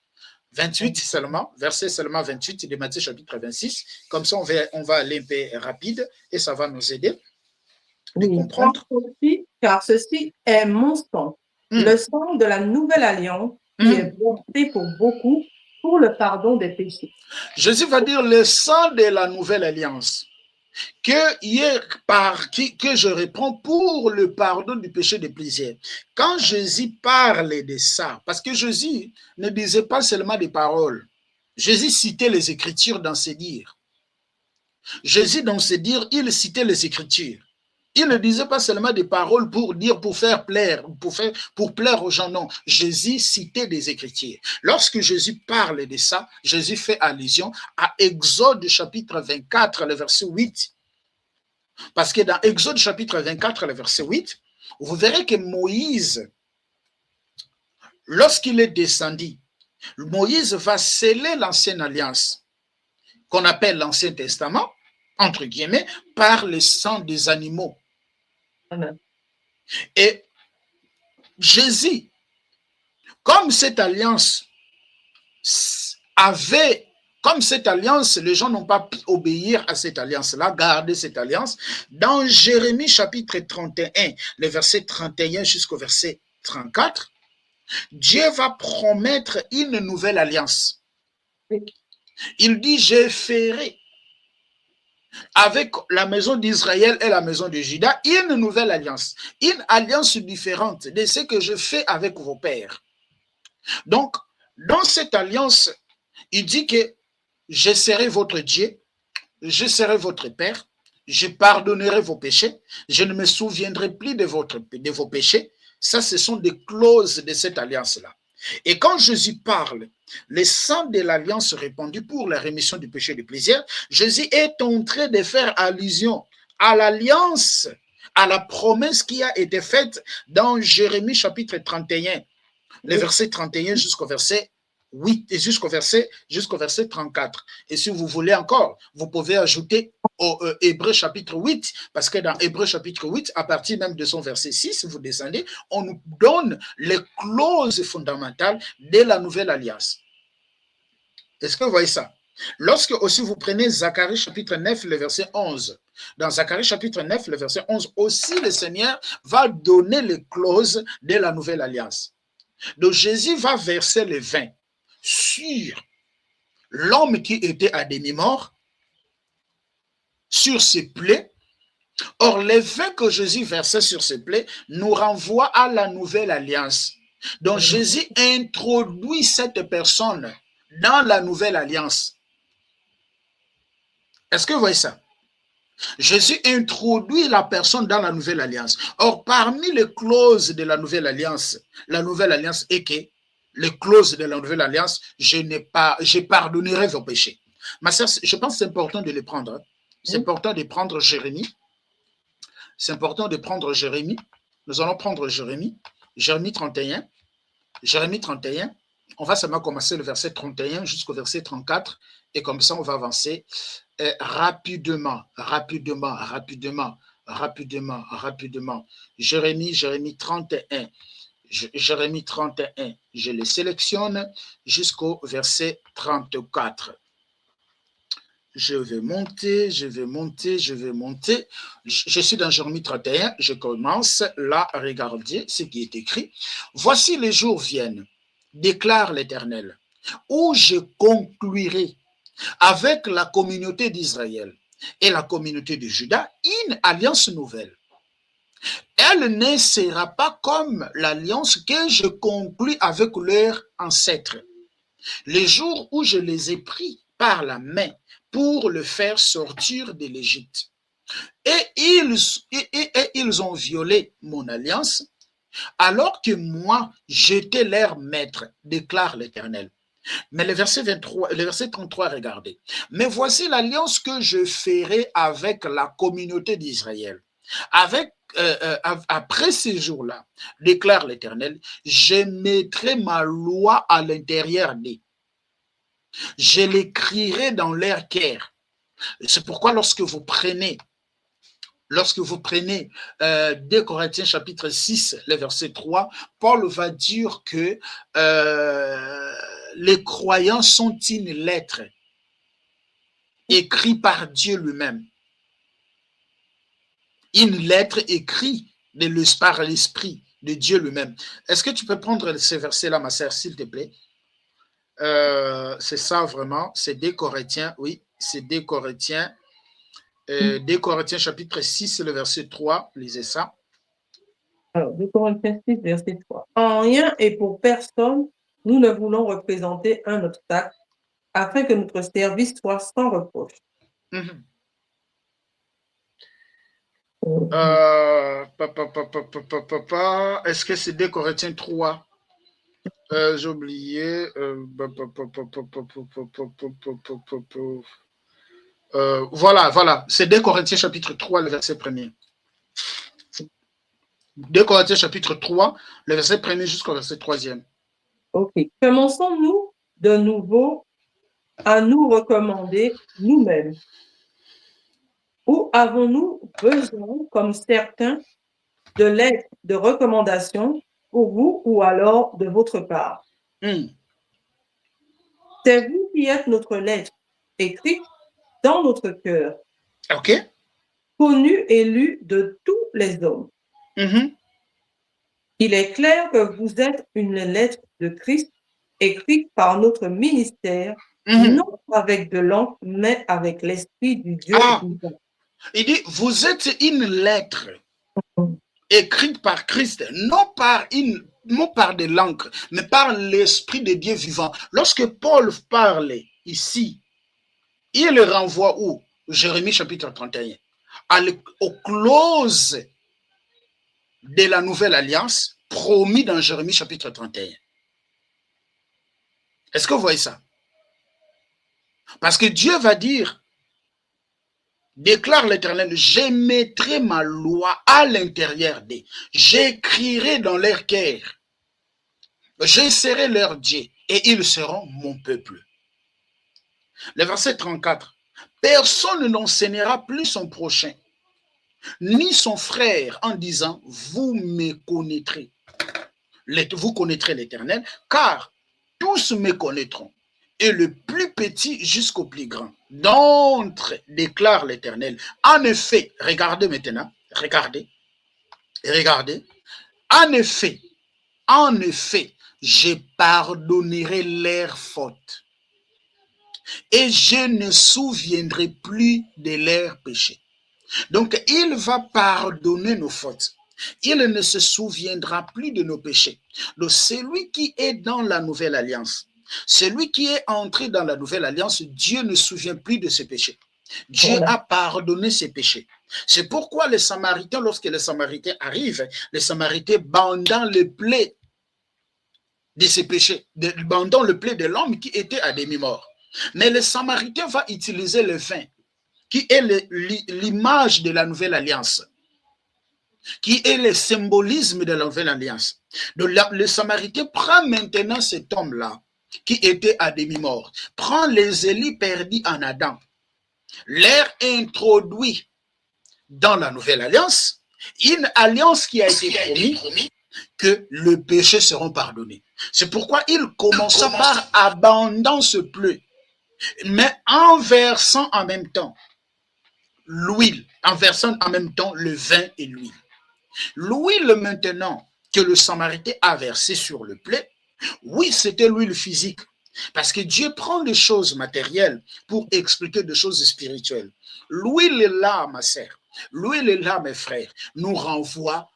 28 seulement, verset seulement 28 de Matthieu chapitre 26. Comme ça, on va aller un peu rapide et ça va nous aider de comprendre. Car ceci est mon sang, le sang de la nouvelle alliance qui est versé pour beaucoup pour le pardon des péchés. Jésus va dire le sang de la nouvelle alliance que je reprends pour le pardon du péché des plusieurs. Quand Jésus parle de ça, parce que Jésus ne disait pas seulement des paroles, Jésus citait les Écritures dans ses dires. Jésus, dans ses dires, il citait les Écritures. Il ne disait pas seulement des paroles pour dire, pour plaire aux gens, non. Jésus citait des Écritures. Lorsque Jésus parle de ça, Jésus fait allusion à Exode chapitre 24, le verset 8. Parce que dans Exode chapitre 24, le verset 8, vous verrez que Moïse, lorsqu'il est descendu, Moïse va sceller l'ancienne alliance, qu'on appelle l'Ancien Testament, entre guillemets, par le sang des animaux. Amen. Et Jésus, comme cette alliance les gens n'ont pas pu obéir à cette alliance-là, garder cette alliance, dans Jérémie chapitre 31, le verset 31 jusqu'au verset 34, Dieu va promettre une nouvelle alliance. Il dit, je ferai avec la maison d'Israël et la maison de Juda une nouvelle alliance, une alliance différente de ce que je fais avec vos pères. Donc, dans cette alliance, il dit que je serai votre Dieu, je serai votre Père, je pardonnerai vos péchés, je ne me souviendrai plus de vos péchés. Ça, ce sont des clauses de cette alliance-là. Et quand Jésus parle, le sang de l'alliance répandue pour la rémission du péché et du plaisir, Jésus est en train de faire allusion à l'alliance, à la promesse qui a été faite dans Jérémie chapitre 31, le verset 31 jusqu'au verset 8 et jusqu'au verset 34. Et si vous voulez encore, vous pouvez ajouter au Hébreu chapitre 8, parce que dans Hébreu chapitre 8, à partir même de son verset 6, vous descendez, on nous donne les clauses fondamentales de la nouvelle alliance. Est-ce que vous voyez ça? Lorsque aussi vous prenez Zacharie chapitre 9, le verset 11, dans Zacharie chapitre 9, le verset 11, aussi le Seigneur va donner les clauses de la nouvelle alliance. Donc Jésus va verser le vin sur l'homme qui était à demi-mort, sur ses plaies. Or, le vin que Jésus versait sur ses plaies nous renvoie à la nouvelle alliance. Donc Jésus introduit cette personne dans la nouvelle alliance. Est-ce que vous voyez ça? Jésus introduit la personne dans la nouvelle alliance. Or, parmi les clauses de la nouvelle alliance est que les clauses de la nouvelle alliance, je pardonnerai vos péchés. Ma sœur, je pense que c'est important de les prendre. C'est important de prendre Jérémie. C'est important de prendre Jérémie. Nous allons prendre Jérémie 31. Jérémie 31. On va seulement commencer le verset 31 jusqu'au verset 34. Et comme ça, on va avancer rapidement. Jérémie 31. Jérémie 31, je le sélectionne jusqu'au verset 34. Je vais monter. Je suis dans Jérémie 31, je commence là à regarder ce qui est écrit. Voici les jours viennent, déclare l'Éternel, où je conclurai avec la communauté d'Israël et la communauté de Juda une alliance nouvelle. Elle ne sera pas comme l'alliance que je conclus avec leurs ancêtres, les jours où je les ai pris par la main pour le faire sortir de l'Égypte. Et ils ont violé mon alliance, alors que moi, j'étais leur maître, déclare l'Éternel. Mais le verset 33, regardez. Mais voici l'alliance que je ferai avec la communauté d'Israël. Après ces jours-là, déclare l'Éternel, je mettrai ma loi à l'intérieur d'eux. Je l'écrirai dans leur cœur. C'est pourquoi lorsque vous prenez 2 Corinthiens chapitre 6, le verset 3, Paul va dire que les croyants sont une lettre écrite par Dieu lui-même. Une lettre écrite par l'Esprit de Dieu lui-même. Est-ce que tu peux prendre ces versets-là, ma sœur, s'il te plaît? C'est ça vraiment, c'est 2 Corinthiens, oui, c'est 2 Corinthiens. 2 Corinthiens chapitre 6, le verset 3, lisez ça. Alors, 2 Corinthiens 6, verset 3. En rien et pour personne, nous ne voulons représenter un obstacle afin que notre service soit sans reproche. Est-ce que c'est 2 Corinthiens 3? J'ai oublié. Voilà. C'est 2 Corinthiens chapitre 3, le verset 1er. 2 Corinthiens chapitre 3, le verset 1er jusqu'au verset 3e. Ok. Commençons-nous de nouveau à nous recommander nous-mêmes? Ou avons-nous besoin, comme certains, de lettres de recommandation pour vous ou alors de votre part? C'est vous qui êtes notre lettre, écrite dans notre cœur, connue et lue de tous les hommes. Il est clair que vous êtes une lettre de Christ écrite par notre ministère, non avec de l'encre, mais avec l'Esprit du Dieu vivant. Il dit, vous êtes une lettre écrite par Christ, non par de l'encre, mais par l'Esprit de Dieu vivant. Lorsque Paul parle ici, il le renvoie où? Jérémie chapitre 31, aux clauses de la nouvelle alliance promis dans Jérémie chapitre 31. Est-ce que vous voyez ça? Parce que Dieu va dire, déclare l'Éternel, je mettrai ma loi à l'intérieur d'eux, j'écrirai dans leur cœur, je serai leur Dieu et ils seront mon peuple. Le verset 34, personne n'enseignera plus son prochain, ni son frère en disant, vous me connaîtrez. Vous connaîtrez l'Éternel, car tous me connaîtront, et le plus petit jusqu'au plus grand. D'entre, déclare l'Éternel. En effet, regardez maintenant, regardez, en effet, je pardonnerai leurs fautes, et je ne souviendrai plus de leurs péchés. Donc, il va pardonner nos fautes. Il ne se souviendra plus de nos péchés. Donc, celui qui est dans la nouvelle alliance, celui qui est entré dans la nouvelle alliance, Dieu ne se souvient plus de ses péchés. Dieu a pardonné ses péchés. C'est pourquoi les Samaritains, lorsque les Samaritains arrivent, les Samaritains bandant le plaie de ses péchés, bandant le plaie de l'homme qui était à demi-mort. Mais le Samaritain va utiliser le vin, qui est l'image de la nouvelle alliance, qui est le symbolisme de la nouvelle alliance. Donc, le Samaritain prend maintenant cet homme-là, qui était à demi-mort, prend les élus perdus en Adam, les introduit dans la nouvelle alliance, une alliance qui a été promise que le péché seront pardonnés. C'est pourquoi il commença par abandon ce pleu, mais en versant en même temps l'huile, en versant en même temps le vin et l'huile. L'huile maintenant que le Samaritain a versé sur le plaie, oui, c'était l'huile physique. Parce que Dieu prend des choses matérielles pour expliquer des choses spirituelles. L'huile est là, ma sœur. L'huile est là, mes frères. Nous renvoie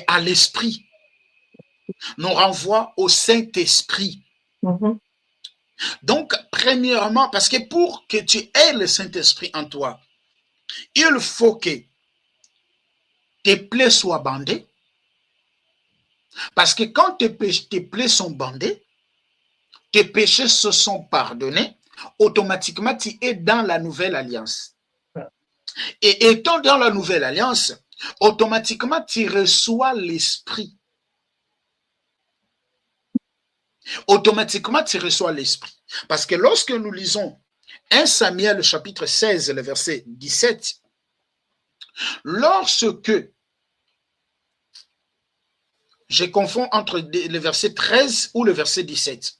à l'esprit. Nous renvoie au Saint-Esprit. Donc, premièrement, parce que pour que tu aies le Saint-Esprit en toi, il faut que tes plaies soient bandées. Parce que quand tes plaies sont bandées, tes péchés se sont pardonnés, automatiquement tu es dans la nouvelle alliance. Et étant dans la nouvelle alliance, automatiquement tu reçois l'esprit. Automatiquement tu reçois l'esprit. Parce que lorsque nous lisons 1 Samuel chapitre 16, le verset 17, lorsque je confonds entre le verset 13 ou le verset 17.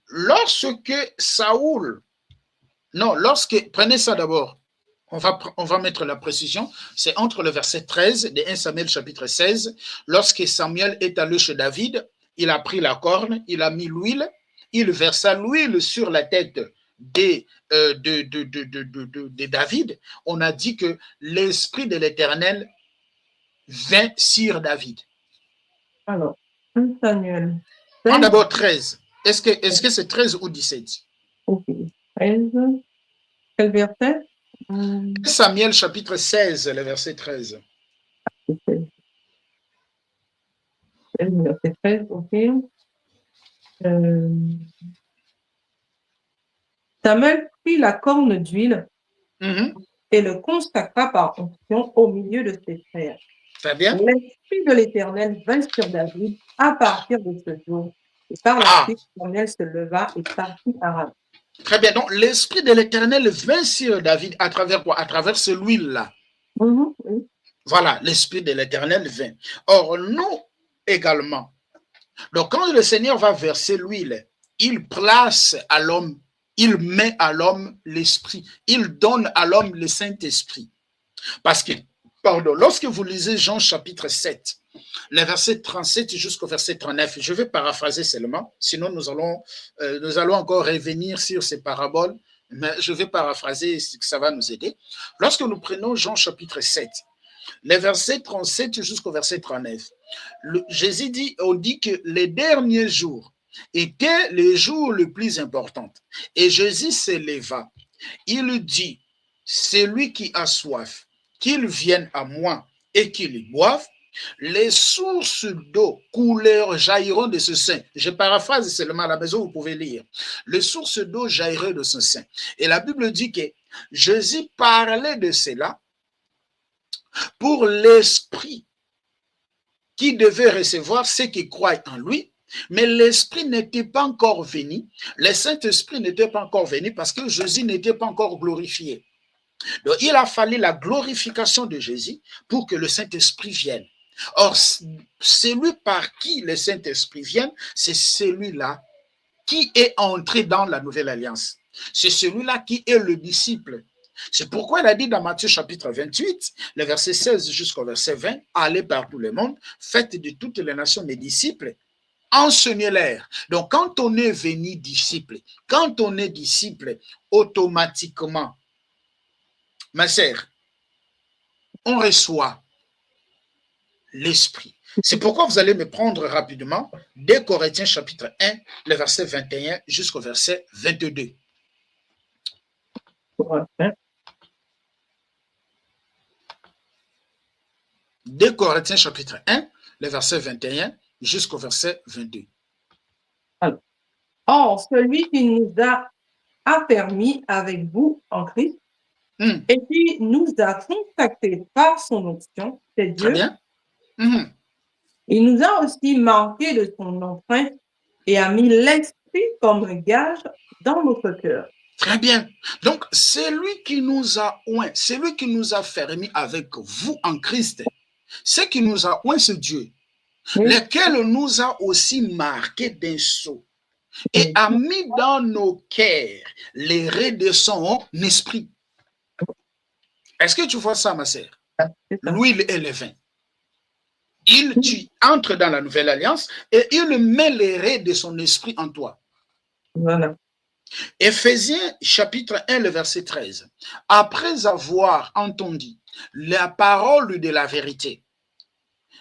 Lorsque Saoul, non, prenez ça d'abord, on va mettre la précision, c'est entre le verset 13 de 1 Samuel chapitre 16, lorsque Samuel est allé chez David, il a pris la corne, il a mis l'huile, il versa l'huile sur la tête de David. On a dit que l'esprit de l'Éternel vint sur David. Alors, 1 Samuel. D'abord 13. Est-ce que c'est 13 ou 17? Ok, 13. Quel verset? Samuel chapitre 16, le verset 13. Verset 13, ok. Samuel prit la corne d'huile et le consacra par onction au milieu de ses frères. Très bien. L'esprit de l'Éternel vint sur David à partir de ce jour. Et par la suite, Samuel se leva et partit à Rama. Très bien. Donc, l'esprit de l'Éternel vint sur David à travers quoi? À travers celui-là. Oui. Voilà, l'esprit de l'Éternel vint. Or, nous également. Donc, quand le Seigneur va verser l'huile, il place à l'homme, il met à l'homme l'esprit. Il donne à l'homme le Saint-Esprit. Parce que, lorsque vous lisez Jean chapitre 7, le verset 37 jusqu'au verset 39, je vais paraphraser seulement, sinon nous allons encore revenir sur ces paraboles, mais je vais paraphraser, ça va nous aider. Lorsque nous prenons Jean chapitre 7, les versets 37 jusqu'au verset 39, Jésus dit, on dit que les derniers jours étaient les jours les plus importants. Et Jésus s'éleva. Il dit, celui qui a soif, qu'il vienne à moi et qu'il y boive. Les sources d'eau coulèrent, jailliront de ce sein. Je paraphrase seulement à la maison, vous pouvez lire. Les sources d'eau jailliront de ce sein. Et la Bible dit que Jésus parlait de cela pour l'esprit qui devait recevoir ceux qui croient en lui. Mais l'Esprit n'était pas encore venu, le Saint-Esprit n'était pas encore venu parce que Jésus n'était pas encore glorifié. Donc, il a fallu la glorification de Jésus pour que le Saint-Esprit vienne. Or, celui par qui le Saint-Esprit vient, c'est celui-là qui est entré dans la nouvelle alliance. C'est celui-là qui est le disciple. C'est pourquoi il a dit dans Matthieu chapitre 28, le verset 16 jusqu'au verset 20, allez par tout le monde, faites de toutes les nations mes disciples, enseignez-les. Donc, quand on est venu disciple, quand on est disciple, automatiquement, ma sœur, on reçoit l'Esprit. C'est pourquoi vous allez me prendre rapidement 2 Corinthiens chapitre 1, le verset 21 jusqu'au verset 22. Ouais. 2 Corinthiens chapitre 1, le verset 21 jusqu'au verset 22. Alors, or, celui qui nous a affermis avec vous en Christ et qui nous a contactés par son onction, c'est Dieu. Très bien. Il nous a aussi marqué de son empreinte et a mis l'Esprit comme un gage dans notre cœur. Très bien. Donc, c'est lui qui nous a oint, c'est lui qui nous a fermés avec vous en Christ. Ce qui nous a oint, c'est Dieu, lequel nous a aussi marqué d'un sceau et a mis dans nos cœurs les raies de son esprit. Est-ce que tu vois ça, ma sœur? L'huile et le vin. Tu entres dans la nouvelle alliance et il met les raies de son esprit en toi. Voilà. Éphésiens chapitre 1, le verset 13. Après avoir entendu la parole de la vérité,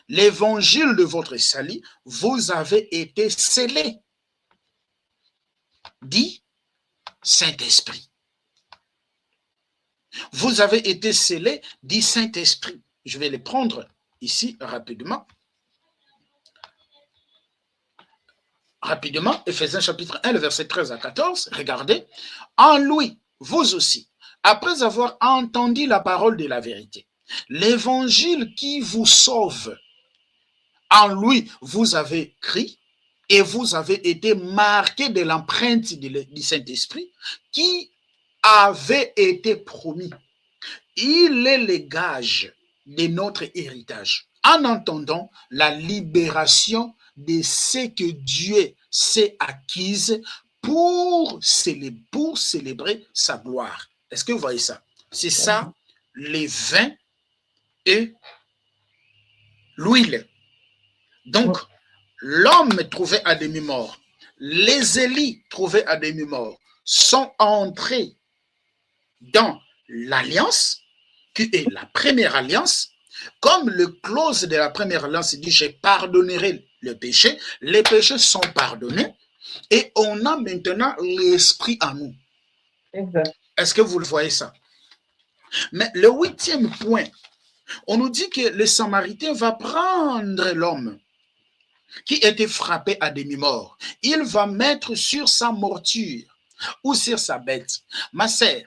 l'évangile de votre salut, vous avez été scellés. Dit Saint-Esprit. Vous avez été scellés, dit Saint-Esprit. Je vais les prendre ici rapidement. Rapidement, Éphésiens chapitre 1, le verset 13 à 14, regardez. En lui, vous aussi, après avoir entendu la parole de la vérité, l'évangile qui vous sauve, en lui, vous avez cru et vous avez été marqués de l'empreinte du Saint-Esprit qui avait été promis. Il est le gage de notre héritage en entendant la libération de ce que Dieu s'est acquise pour célébrer sa gloire. Est-ce que vous voyez ça? C'est ça, les vins et l'huile. Donc, l'homme trouvé à demi-mort, les Élis trouvés à demi-mort sont entrés dans l'alliance, qui est la première alliance, comme le clause de la première alliance dit, je pardonnerai le péché, les péchés sont pardonnés et on a maintenant l'esprit en nous. Exact. Est-ce que vous le voyez ça? Mais le 8e point, on nous dit que le Samaritain va prendre l'homme qui était frappé à demi-mort. Il va mettre sur sa monture ou sur sa bête. Ma sœur,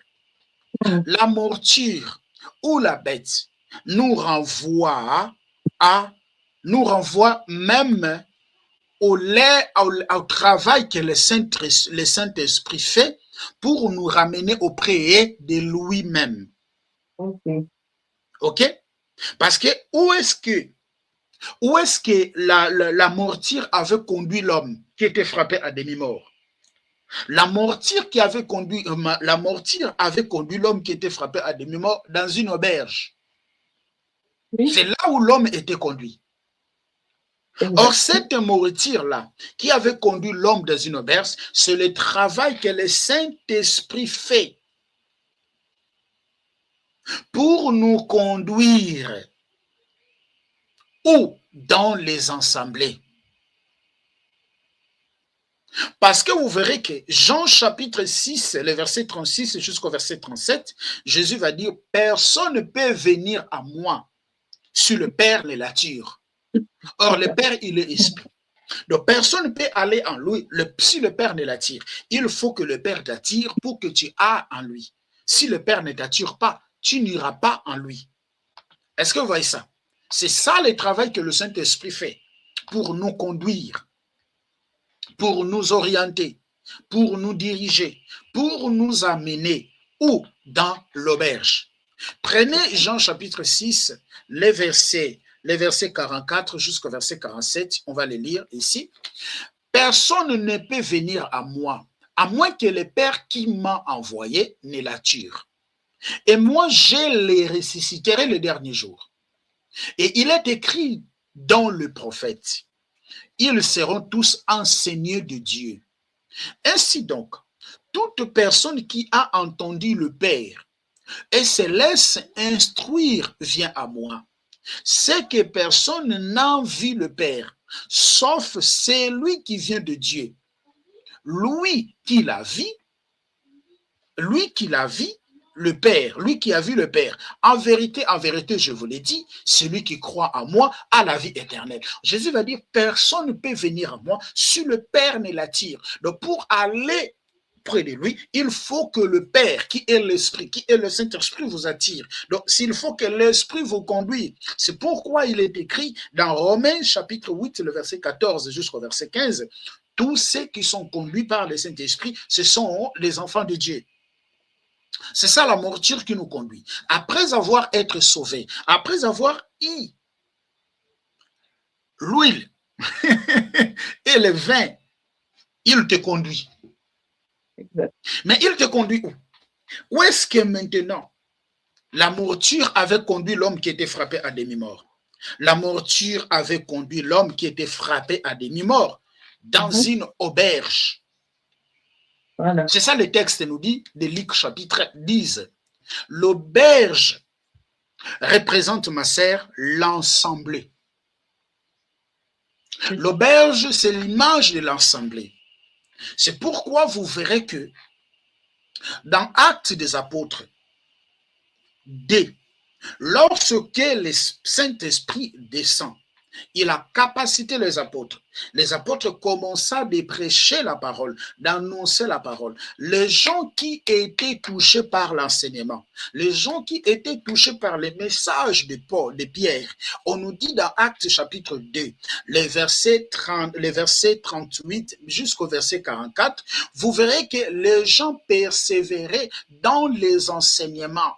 la monture ou la bête nous renvoie même au travail que le Saint-Esprit fait pour nous ramener auprès de lui-même. OK? Parce que où est-ce que la mortière avait conduit l'homme qui était frappé à demi-mort? La mortière avait conduit l'homme qui était frappé à demi-mort dans une auberge. Oui. C'est là où l'homme était conduit. Or, cette mortière-là, qui avait conduit l'homme dans une auberge, c'est le travail que le Saint-Esprit fait pour nous conduire ou dans les assemblées. Parce que vous verrez que Jean chapitre 6, le verset 36 jusqu'au verset 37, Jésus va dire, personne ne peut venir à moi si le Père ne l'attire. Or, le Père, il est esprit. Donc, personne ne peut aller en lui si le Père ne l'attire. Il faut que le Père t'attire pour que tu ailles en lui. Si le Père ne t'attire pas, tu n'iras pas en lui. Est-ce que vous voyez ça? C'est ça le travail que le Saint-Esprit fait pour nous conduire, pour nous orienter, pour nous diriger, pour nous amener où? Dans l'auberge. Prenez Jean chapitre 6, les versets 44 jusqu'au verset 47, on va les lire ici. Personne ne peut venir à moi, à moins que le Père qui m'a envoyé ne l'attire. Et moi, je les ressusciterai le dernier jour. Et il est écrit dans le prophète, ils seront tous enseignés de Dieu. Ainsi donc, toute personne qui a entendu le Père et se laisse instruire vient à moi. C'est que personne n'a vu le Père, sauf celui qui vient de Dieu. Lui qui l'a vu, le Père, lui qui a vu le Père. En vérité, je vous l'ai dit, celui qui croit en moi a la vie éternelle. Jésus va dire, personne ne peut venir à moi si le Père ne l'attire. Donc pour aller près de lui, il faut que le Père, qui est l'Esprit, qui est le Saint-Esprit, vous attire. Donc, s'il faut que l'Esprit vous conduise, c'est pourquoi il est écrit dans Romains chapitre 8, le verset 14 jusqu'au verset 15, tous ceux qui sont conduits par le Saint-Esprit, ce sont les enfants de Dieu. C'est ça la morsure qui nous conduit. Après avoir été sauvés, après avoir eu l'huile et le vin, il te conduit. Mais il te conduit où? Où est-ce que maintenant la morsure avait conduit l'homme qui était frappé à demi-mort? La morsure avait conduit l'homme qui était frappé à demi-mort dans une auberge. Voilà. C'est ça le texte nous dit de Luc chapitre 10. L'auberge représente, ma sœur, l'ensemble. L'auberge, c'est l'image de l'ensemble. C'est pourquoi vous verrez que dans Actes des Apôtres, lorsque le Saint-Esprit descend, il a capacité les apôtres. Les apôtres commençaient à prêcher la parole, d'annoncer la parole. Les gens qui étaient touchés par l'enseignement, les gens qui étaient touchés par les messages de Paul, de Pierre, on nous dit dans Actes chapitre 2, les versets 38 jusqu'au verset 44, vous verrez que les gens persévéraient dans les enseignements.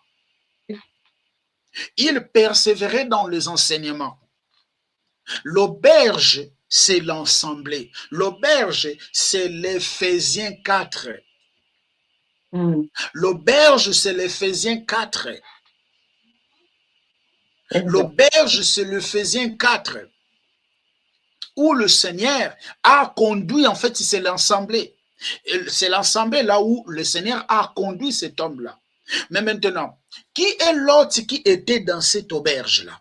Ils persévéraient dans les enseignements. L'auberge, c'est l'ensemble. L'auberge, c'est l'Éphésiens 4. L'auberge, c'est l'Éphésiens 4. L'auberge, c'est l'Éphésiens 4. Où le Seigneur a conduit, en fait, c'est l'ensemble. C'est l'ensemble là où le Seigneur a conduit cet homme-là. Mais maintenant, qui est l'autre qui était dans cette auberge-là?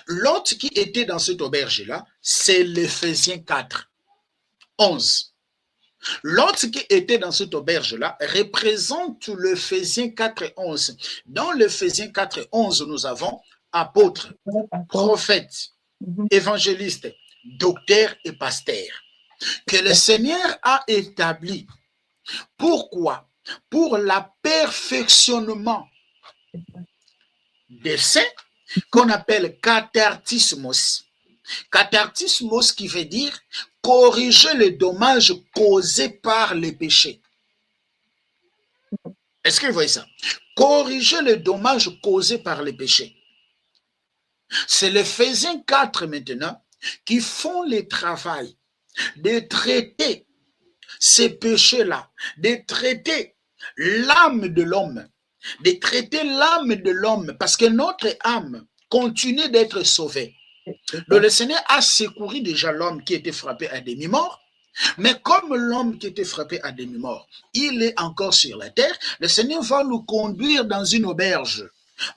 L'autre qui était dans cette auberge-là, c'est l'Éphésiens 4, 11. L'autre qui était dans cette auberge-là représente l'Éphésiens 4, 11. Dans l'Éphésiens 4, 11, nous avons apôtres, prophètes, évangélistes, docteurs et pasteurs, que le Seigneur a établi. Pourquoi? Pour la perfectionnement des saints, qu'on appelle cathartismos. Cathartismos qui veut dire corriger les dommages causés par les péchés. Est-ce que vous voyez ça? Corriger les dommages causés par les péchés. C'est l'Éphésiens 4 maintenant qui font le travail de traiter ces péchés-là, de traiter l'âme de l'homme, de traiter l'âme de l'homme, parce que notre âme continue d'être sauvée. Donc le Seigneur a secouru déjà l'homme qui était frappé à demi-mort, mais comme l'homme qui était frappé à demi-mort, il est encore sur la terre, le Seigneur va nous conduire dans une auberge,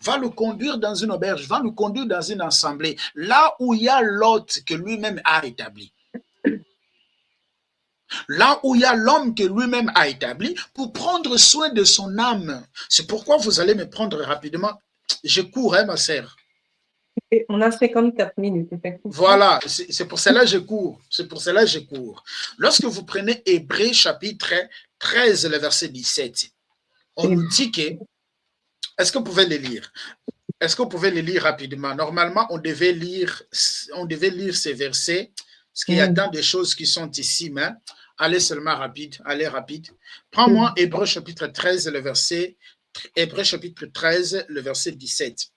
va nous conduire dans une assemblée, là où il y a l'hôte que lui-même a établi. Là où il y a l'homme que lui-même a établi pour prendre soin de son âme. C'est pourquoi vous allez me prendre rapidement. Je cours, hein, ma sœur. Et on a 54 minutes, effectivement. Voilà, c'est pour cela que je cours. C'est pour cela que je cours. Lorsque vous prenez Hébreux chapitre 13, le verset 17, on nous dit que, est-ce que vous pouvez le lire? Est-ce que vous pouvez le lire rapidement? Normalement, on devait lire ces versets, parce qu'il y a tant de choses qui sont ici, mais allez seulement rapide, allez rapide. Prends-moi Hébreux chapitre 13, Hébreux chapitre 13, le verset 17.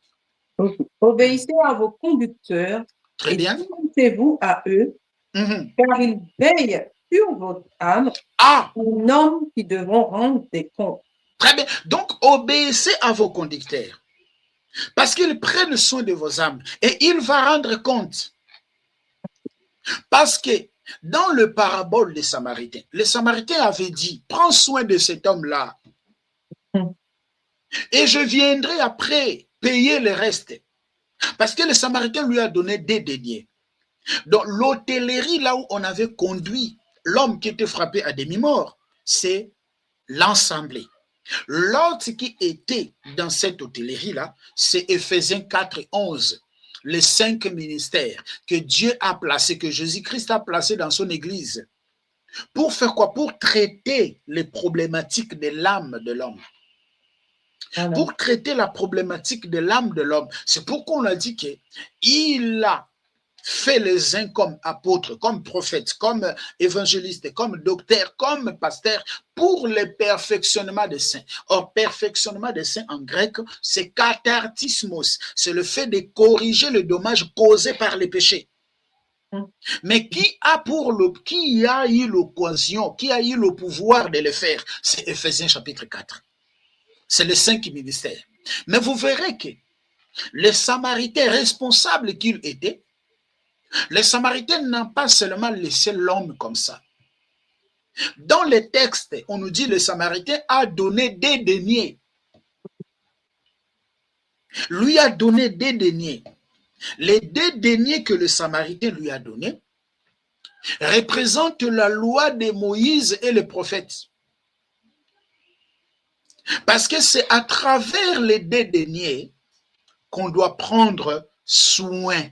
Obéissez à vos conducteurs. Très bien. Soumettez-vous à eux, car ils veillent sur votre âme, un homme qui devront rendre des comptes. Très bien. Donc, obéissez à vos conducteurs, parce qu'ils prennent soin de vos âmes et ils vont rendre compte. Parce que dans le parabole des Samaritains, les Samaritains avaient dit, prends soin de cet homme-là et je viendrai après payer le reste. Parce que le Samaritain lui a donné des deniers. Donc l'hôtellerie, là où on avait conduit l'homme qui était frappé à demi-mort, c'est l'ensemble. L'autre qui était dans cette hôtellerie-là, c'est Éphésiens 4, 11. Les 5 ministères que Dieu a placés, que Jésus-Christ a placés dans son église. Pour faire quoi? Pour traiter les problématiques de l'âme de l'homme. Pour traiter la problématique de l'âme de l'homme. C'est pourquoi on a dit qu'il a fait les uns comme apôtres, comme prophètes, comme évangélistes, comme docteurs, comme pasteurs, pour le perfectionnement des saints. Or, perfectionnement des saints en grec, c'est kathartismos, c'est le fait de corriger le dommage causé par les péchés. Mais qui a eu l'occasion, qui a eu le pouvoir de le faire? C'est Éphésiens chapitre 4. C'est les 5 ministères. Mais vous verrez que les Samaritains responsables qu'ils étaient, les Samaritains n'ont pas seulement laissé l'homme comme ça. Dans les textes, on nous dit que le Samaritain a donné des deniers. Lui a donné des deniers. Les 2 deniers que le Samaritain lui a donnés représentent la loi de Moïse et les prophètes. Parce que c'est à travers les 2 deniers qu'on doit prendre soin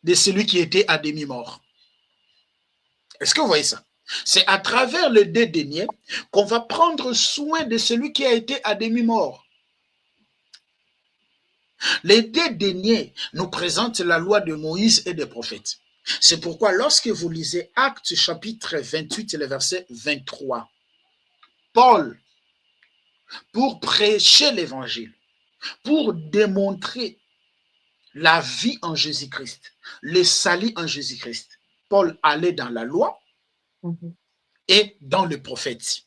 de celui qui était à demi-mort. Est-ce que vous voyez ça? C'est à travers les 2 deniers qu'on va prendre soin de celui qui a été à demi-mort. Les 2 deniers nous présentent la loi de Moïse et des prophètes. C'est pourquoi lorsque vous lisez Actes chapitre 28, le verset 23, Paul, pour prêcher l'évangile, pour démontrer la vie en Jésus-Christ, le salut en Jésus-Christ, Paul allait dans la loi et dans le prophète.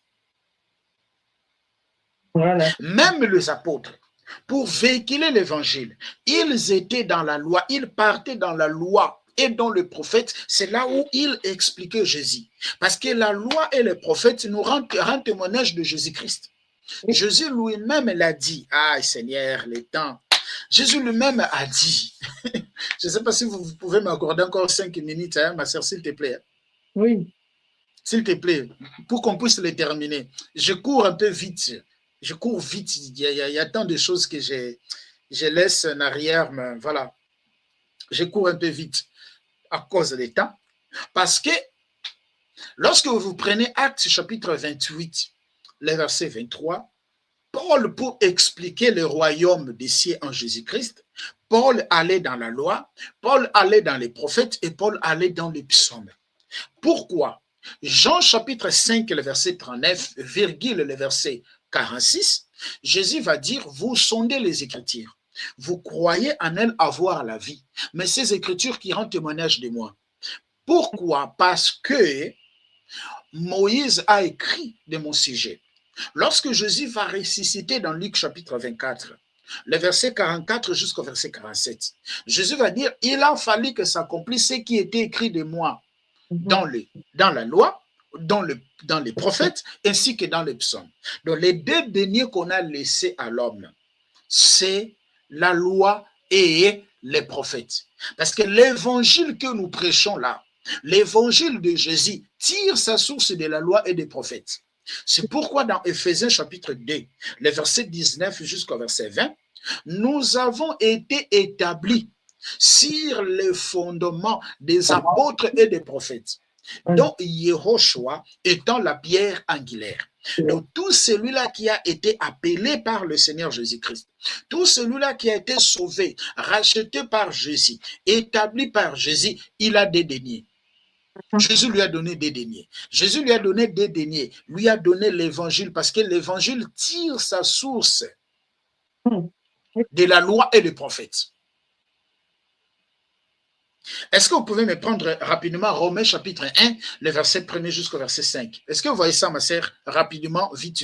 Voilà. Même les apôtres, pour véhiculer l'évangile, ils étaient dans la loi, ils partaient dans la loi et dans le prophète. C'est là où ils expliquaient Jésus. Parce que la loi et le prophète nous rendent témoignage de Jésus-Christ. Jésus lui-même l'a dit. Ah Seigneur, les temps. Jésus lui-même a dit. Je ne sais pas si vous pouvez m'accorder encore 5 minutes, hein, ma sœur, s'il te plaît. Oui. S'il te plaît, pour qu'on puisse les terminer. Je cours un peu vite. Je cours vite. Il y a tant de choses que je laisse en arrière. Mais voilà. Je cours un peu vite à cause des temps. Parce que lorsque vous prenez Actes chapitre 28, le verset 23, Paul, pour expliquer le royaume des cieux en Jésus-Christ, Paul allait dans la loi, Paul allait dans les prophètes et Paul allait dans les psaumes. Pourquoi? Jean chapitre 5, le verset 39, virgule le verset 46, Jésus va dire, vous sondez les Écritures, vous croyez en elles avoir la vie, mais ces Écritures qui rendent témoignage de moi. Pourquoi? Parce que Moïse a écrit de mon sujet. Lorsque Jésus va ressusciter dans Luc chapitre 24, le verset 44 jusqu'au verset 47, Jésus va dire, il a fallu que s'accomplisse ce qui était écrit de moi dans la loi, dans les prophètes, ainsi que dans les psaumes. Donc les 2 deniers qu'on a laissés à l'homme, c'est la loi et les prophètes. Parce que l'évangile que nous prêchons là, l'évangile de Jésus tire sa source de la loi et des prophètes. C'est pourquoi dans Éphésiens chapitre 2, le verset 19 jusqu'au verset 20, nous avons été établis sur les fondements des apôtres et des prophètes, dont Yehoshua étant la pierre angulaire. Donc, tout celui-là qui a été appelé par le Seigneur Jésus-Christ, tout celui-là qui a été sauvé, racheté par Jésus, établi par Jésus, il a des deniers. Jésus lui a donné des deniers. Jésus lui a donné des deniers, lui a donné l'évangile, parce que l'évangile tire sa source de la loi et des prophètes. Est-ce que vous pouvez me prendre rapidement Romains chapitre 1, le verset 1 jusqu'au verset 5? Est-ce que vous voyez ça, ma sœur, rapidement, vite,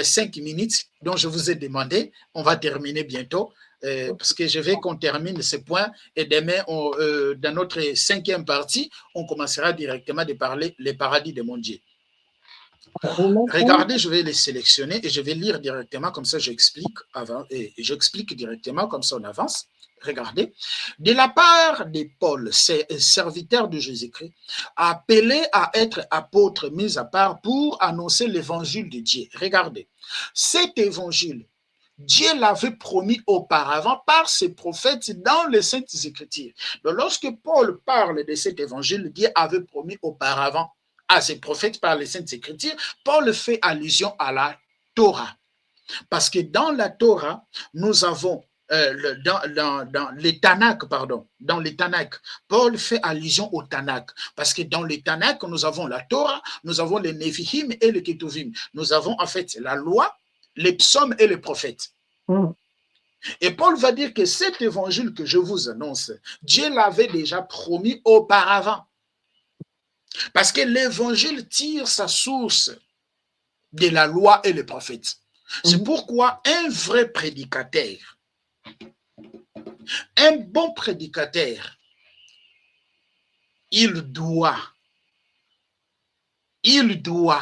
5 minutes dont je vous ai demandé. On va terminer bientôt parce que je veux qu'on termine ce point et demain, dans notre 5e partie, on commencera directement de parler les paradis de mon Dieu. Regardez, je vais les sélectionner et je vais lire directement, comme ça j'explique avant, et j'explique directement, comme ça on avance. Regardez, de la part de Paul, serviteur de Jésus-Christ, appelé à être apôtre mis à part pour annoncer l'évangile de Dieu. Regardez, cet évangile, Dieu l'avait promis auparavant par ses prophètes dans les Saintes Écritures. Donc, lorsque Paul parle de cet évangile, Dieu avait promis auparavant à ses prophètes par les Saintes Écritures, Paul fait allusion à la Torah. Parce que dans la Torah, nous avons dans les Tanakh, dans les Tanakh, Paul fait allusion au Tanakh, parce que dans les Tanakh, nous avons la Torah, nous avons les Nevi'im et les Ketuvim. Nous avons en fait la loi, les psaumes et les prophètes. Et Paul va dire que cet évangile que je vous annonce, Dieu l'avait déjà promis auparavant. Parce que l'évangile tire sa source de la loi et les prophètes. C'est pourquoi un vrai prédicateur, un bon prédicateur, il doit,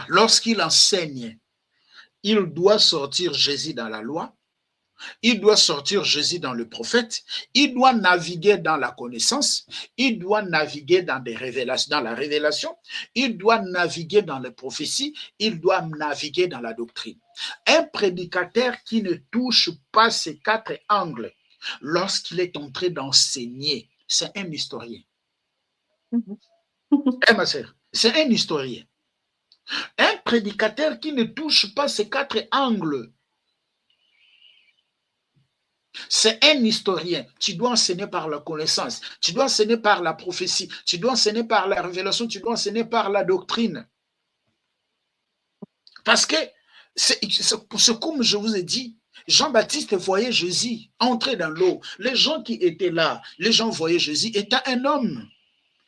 lorsqu'il enseigne, il doit sortir Jésus dans la loi, il doit sortir Jésus dans le prophète, il doit naviguer dans la connaissance, il doit naviguer dans la révélation, il doit naviguer dans les prophéties, il doit naviguer dans la doctrine. Un prédicateur qui ne touche pas ces 4 angles, lorsqu'il est en train d'enseigner, c'est un historien. Ma sœur, c'est un historien. Un prédicateur qui ne touche pas ces 4 angles, c'est un historien. Tu dois enseigner par la connaissance, tu dois enseigner par la prophétie, tu dois enseigner par la révélation, tu dois enseigner par la doctrine. Parce que c'est comme je vous ai dit, Jean-Baptiste voyait Jésus entrer dans l'eau. Les gens qui étaient là, les gens voyaient Jésus étant un homme,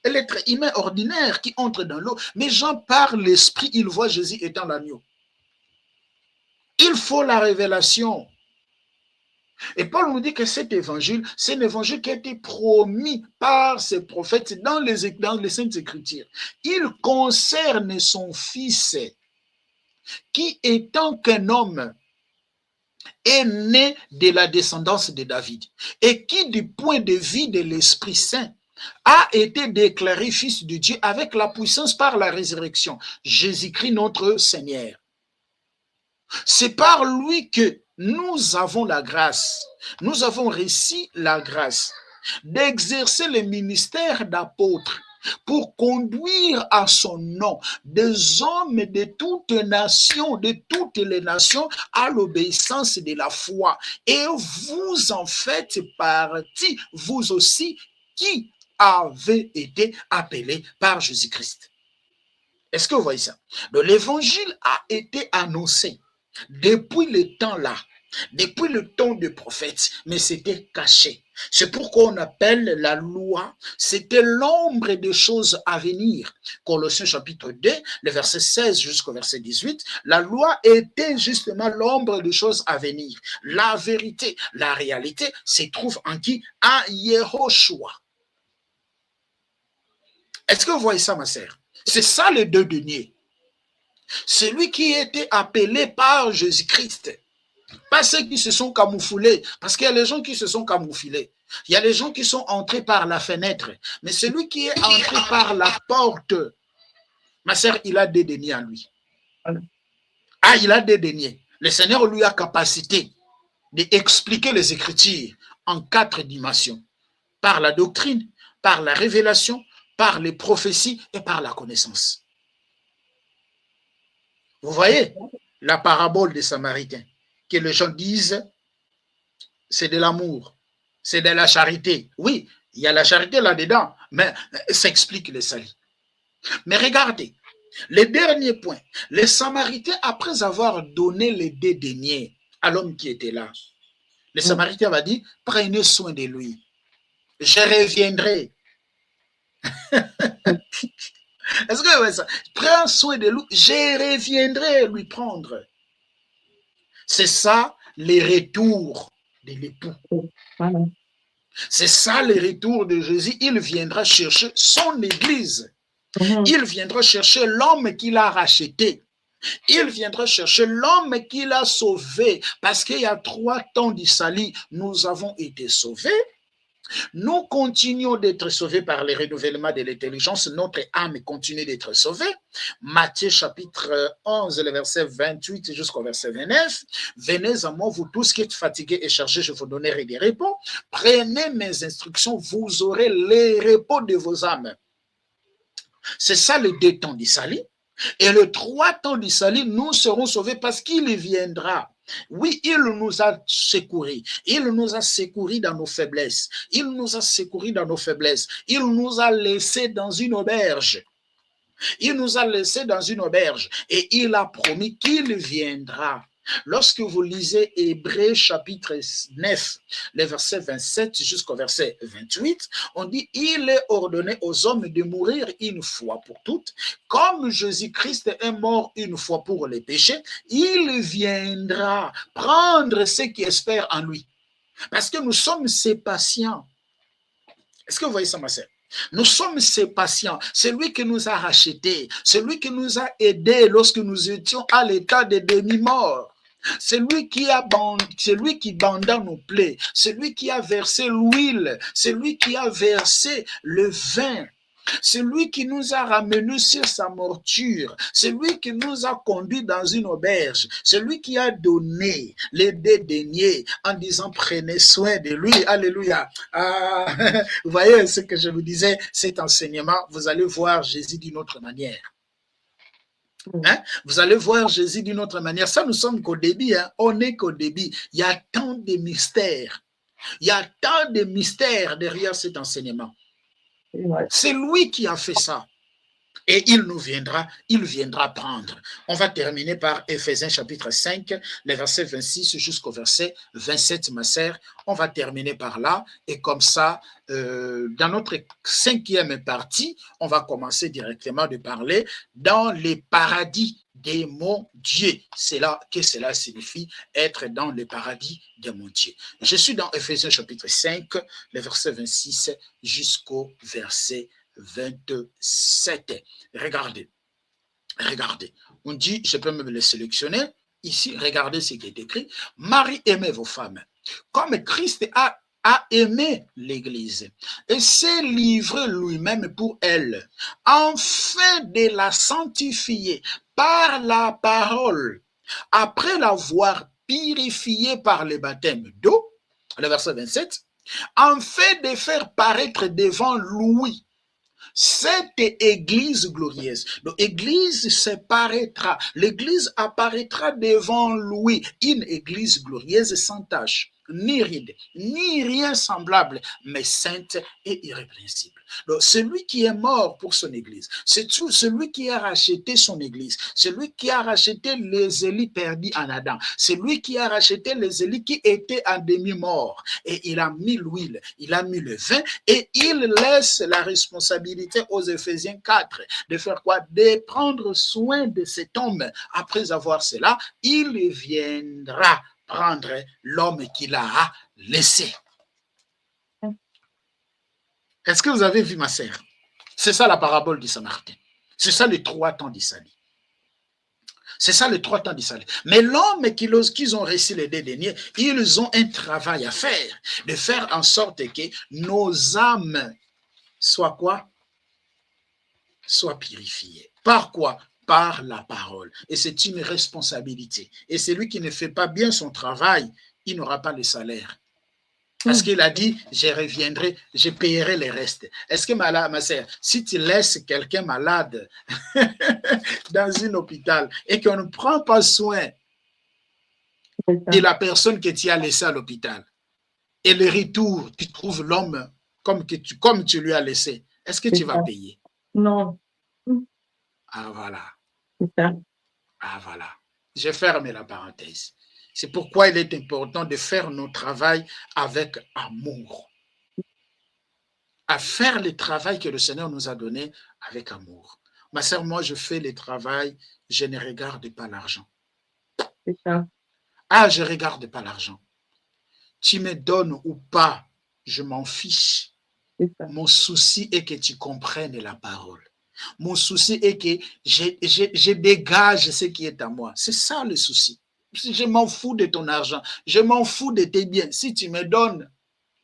un être humain ordinaire qui entre dans l'eau. Mais Jean, par l'esprit, il voit Jésus étant l'agneau. Il faut la révélation. Et Paul nous dit que cet évangile, c'est un évangile qui a été promis par ses prophètes dans les Saintes Écritures. Il concerne son fils qui, étant qu'un homme, est né de la descendance de David et qui, du point de vue de l'Esprit Saint, a été déclaré fils de Dieu avec la puissance par la résurrection. Jésus-Christ notre Seigneur. C'est par lui que nous avons la grâce, nous avons reçu la grâce d'exercer le ministère d'apôtre pour conduire à son nom des hommes de toutes les nations à l'obéissance de la foi. Et vous en faites partie, vous aussi, qui avez été appelés par Jésus-Christ. Est-ce que vous voyez ça? Donc, l'évangile a été annoncé depuis le temps là, depuis le temps des prophètes, mais c'était caché. C'est pourquoi on appelle la loi, c'était l'ombre des choses à venir. Colossiens chapitre 2, le verset 16 jusqu'au verset 18, la loi était justement l'ombre des choses à venir. La vérité, la réalité se trouve en qui? En Yehoshua. Est-ce que vous voyez ça, ma sœur? C'est ça les 2 deniers. Celui qui était appelé par Jésus-Christ. Pas ceux qui se sont camouflés, parce qu'il y a les gens qui se sont camouflés. Il y a les gens qui sont entrés par la fenêtre. Mais celui qui est entré par la porte, ma sœur, il a des deniers en lui. Ah, il a des deniers. Le Seigneur lui a capacité d'expliquer les Écritures en 4 dimensions, par la doctrine, par la révélation, par les prophéties et par la connaissance. Vous voyez la parabole des Samaritains, que les gens disent, c'est de l'amour, c'est de la charité. Oui, il y a la charité là-dedans, mais ça explique le salut. Mais regardez, le dernier point, les Samaritains, après avoir donné les 2 deniers à l'homme qui était là, le Samaritain va dire, prenez soin de lui, je reviendrai. Est-ce que ouais, ça? Prends soin de lui, je reviendrai lui prendre. C'est ça les retours de l'époux. C'est ça le retour de Jésus. Il viendra chercher son église. Il viendra chercher l'homme qu'il a racheté. Il viendra chercher l'homme qu'il a sauvé. Parce qu'il y a 3 temps du salut, nous avons été sauvés. Nous continuons d'être sauvés par le renouvellement de l'intelligence. Notre âme continue d'être sauvée. Matthieu chapitre 11, le verset 28 jusqu'au verset 29. Venez à moi, vous tous qui êtes fatigués et chargés, je vous donnerai des repos. Prenez mes instructions, vous aurez les repos de vos âmes. C'est ça les 2 temps du salut. Et le 3 temps du salut, nous serons sauvés parce qu'il viendra. Oui, il nous a secourus. Il nous a secourus dans nos faiblesses. Il nous a secourus dans nos faiblesses. Il nous a laissés dans une auberge. Il nous a laissés dans une auberge. Et il a promis qu'il viendra. Lorsque vous lisez Hébreux chapitre 9, les versets 27 jusqu'au verset 28, on dit « Il est ordonné aux hommes de mourir une fois pour toutes, comme Jésus-Christ est mort une fois pour les péchés, il viendra prendre ceux qui espèrent en lui. » Parce que nous sommes ses patients. Est-ce que vous voyez ça, ma sœur? Nous sommes ses patients, celui qui nous a rachetés, celui qui nous a aidés lorsque nous étions à l'état de demi-mort. Celui qui banda nos plaies, celui qui a versé l'huile, celui qui a versé le vin, celui qui nous a ramenés sur sa monture, celui qui nous a conduits dans une auberge, celui qui a donné les 2 deniers en disant prenez soin de lui. Alléluia. Vous voyez ce que je vous disais, cet enseignement, vous allez voir Jésus d'une autre manière. Hein? Vous allez voir Jésus d'une autre manière. Ça, nous sommes qu'au début. Hein? On n'est qu'au début. Il y a tant de mystères. Il y a tant de mystères derrière cet enseignement. C'est lui qui a fait ça. Et il viendra prendre. On va terminer par Éphésiens chapitre 5, les versets 26 jusqu'au verset 27, ma sœur. On va terminer par là. Et comme ça, dans notre 5e partie, on va commencer directement de parler dans les paradis de mon Dieu. C'est là que cela signifie être dans le paradis de mon Dieu. Je suis dans Éphésiens chapitre 5, les versets 26 jusqu'au verset 27. Regardez. On dit, je peux même le sélectionner. Ici, regardez ce qui est écrit. Marie, aimez vos femmes, comme Christ a aimé l'Église et s'est livré lui-même pour elle, afin de la sanctifier par la parole, après l'avoir purifiée par le baptême d'eau, le verset 27, afin de faire paraître devant lui cette église glorieuse. Donc, l'église apparaîtra devant lui, une église glorieuse sans tache, ni ride, ni rien semblable, mais sainte et irrépréhensible. Donc, celui qui est mort pour son église, c'est celui qui a racheté son église, celui qui a racheté les Élis perdus en Adam, celui qui a racheté les Élis qui étaient en demi-mort, et il a mis l'huile, il a mis le vin, et il laisse la responsabilité aux Éphésiens 4 de faire quoi? De prendre soin de cet homme. Après avoir cela, il viendra prendre l'homme qu'il a laissé. Est-ce que vous avez vu, ma sœur? C'est ça la parabole du Samaritain. C'est ça les 3 temps du salut. C'est ça les 3 temps du salut. Mais l'homme qu'ils ont reçu les 2 deniers, ils ont un travail à faire, de faire en sorte que nos âmes soient quoi? Soient purifiées. Par quoi? Par la parole. Et c'est une responsabilité. Et celui qui ne fait pas bien son travail, il n'aura pas le salaire. Parce qu'il a dit, je reviendrai, je payerai les restes. Est-ce que ma sœur, si tu laisses quelqu'un malade dans un hôpital et qu'on ne prend pas soin de la personne que tu as laissée à l'hôpital, et le retour, tu trouves l'homme comme tu lui as laissé, est-ce que tu vas payer? Non. Ah voilà. C'est ça. Ah voilà. Je ferme la parenthèse. C'est pourquoi il est important de faire notre travail avec amour. À faire le travail que le Seigneur nous a donné avec amour. Ma sœur, moi, je fais le travail, je ne regarde pas l'argent. C'est ça. Ah, je ne regarde pas l'argent. Tu me donnes ou pas, je m'en fiche. C'est ça. Mon souci est que tu comprennes la parole. Mon souci est que je dégage ce qui est à moi. C'est ça le souci. Je m'en fous de ton argent. Je m'en fous de tes biens. Si tu me donnes,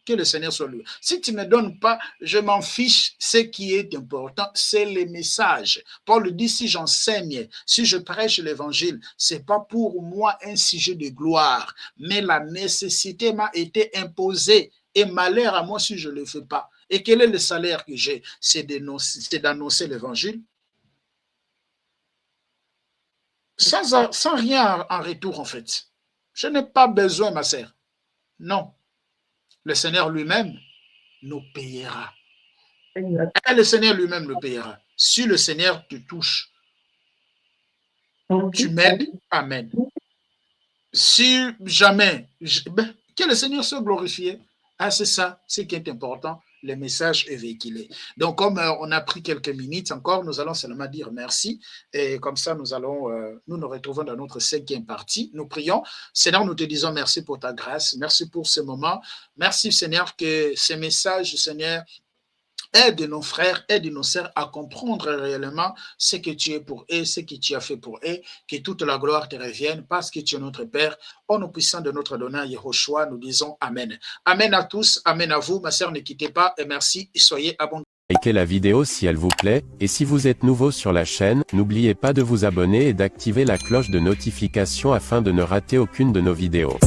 que le Seigneur soit loué. Si tu ne me donnes pas, je m'en fiche. Ce qui est important, c'est les messages. Paul dit, si j'enseigne, si je prêche l'évangile, ce n'est pas pour moi un sujet de gloire, mais la nécessité m'a été imposée et malheur à moi si je ne le fais pas. Et quel est le salaire que j'ai? C'est d'annoncer l'évangile. Sans rien en retour, en fait. Je n'ai pas besoin, ma sœur. Non. Le Seigneur lui-même nous payera. Exact. Et le Seigneur lui-même nous payera. Si le Seigneur te touche, tu m'aides, amen. Si jamais, que le Seigneur soit glorifié. Ah, c'est ça, ce qui est important. Le message est véhiculé. Donc, comme on a pris quelques minutes encore, nous allons seulement dire merci. Et comme ça, nous nous retrouvons dans notre 5e partie. Nous prions. Seigneur, nous te disons merci pour ta grâce. Merci pour ce moment. Merci, Seigneur, que ces messages, Seigneur, aide nos frères, aide nos sœurs à comprendre réellement ce que tu es pour eux, ce que tu as fait pour eux, que toute la gloire te revienne parce que tu es notre Père. Au nom puissant de notre donneur Yehoshua, nous disons Amen. Amen à tous, Amen à vous. Ma sœur, ne quittez pas et merci et soyez abondants. Likez la vidéo si elle vous plaît, et si vous êtes nouveau sur la chaîne, n'oubliez pas de vous abonner et d'activer la cloche de notification afin de ne rater aucune de nos vidéos.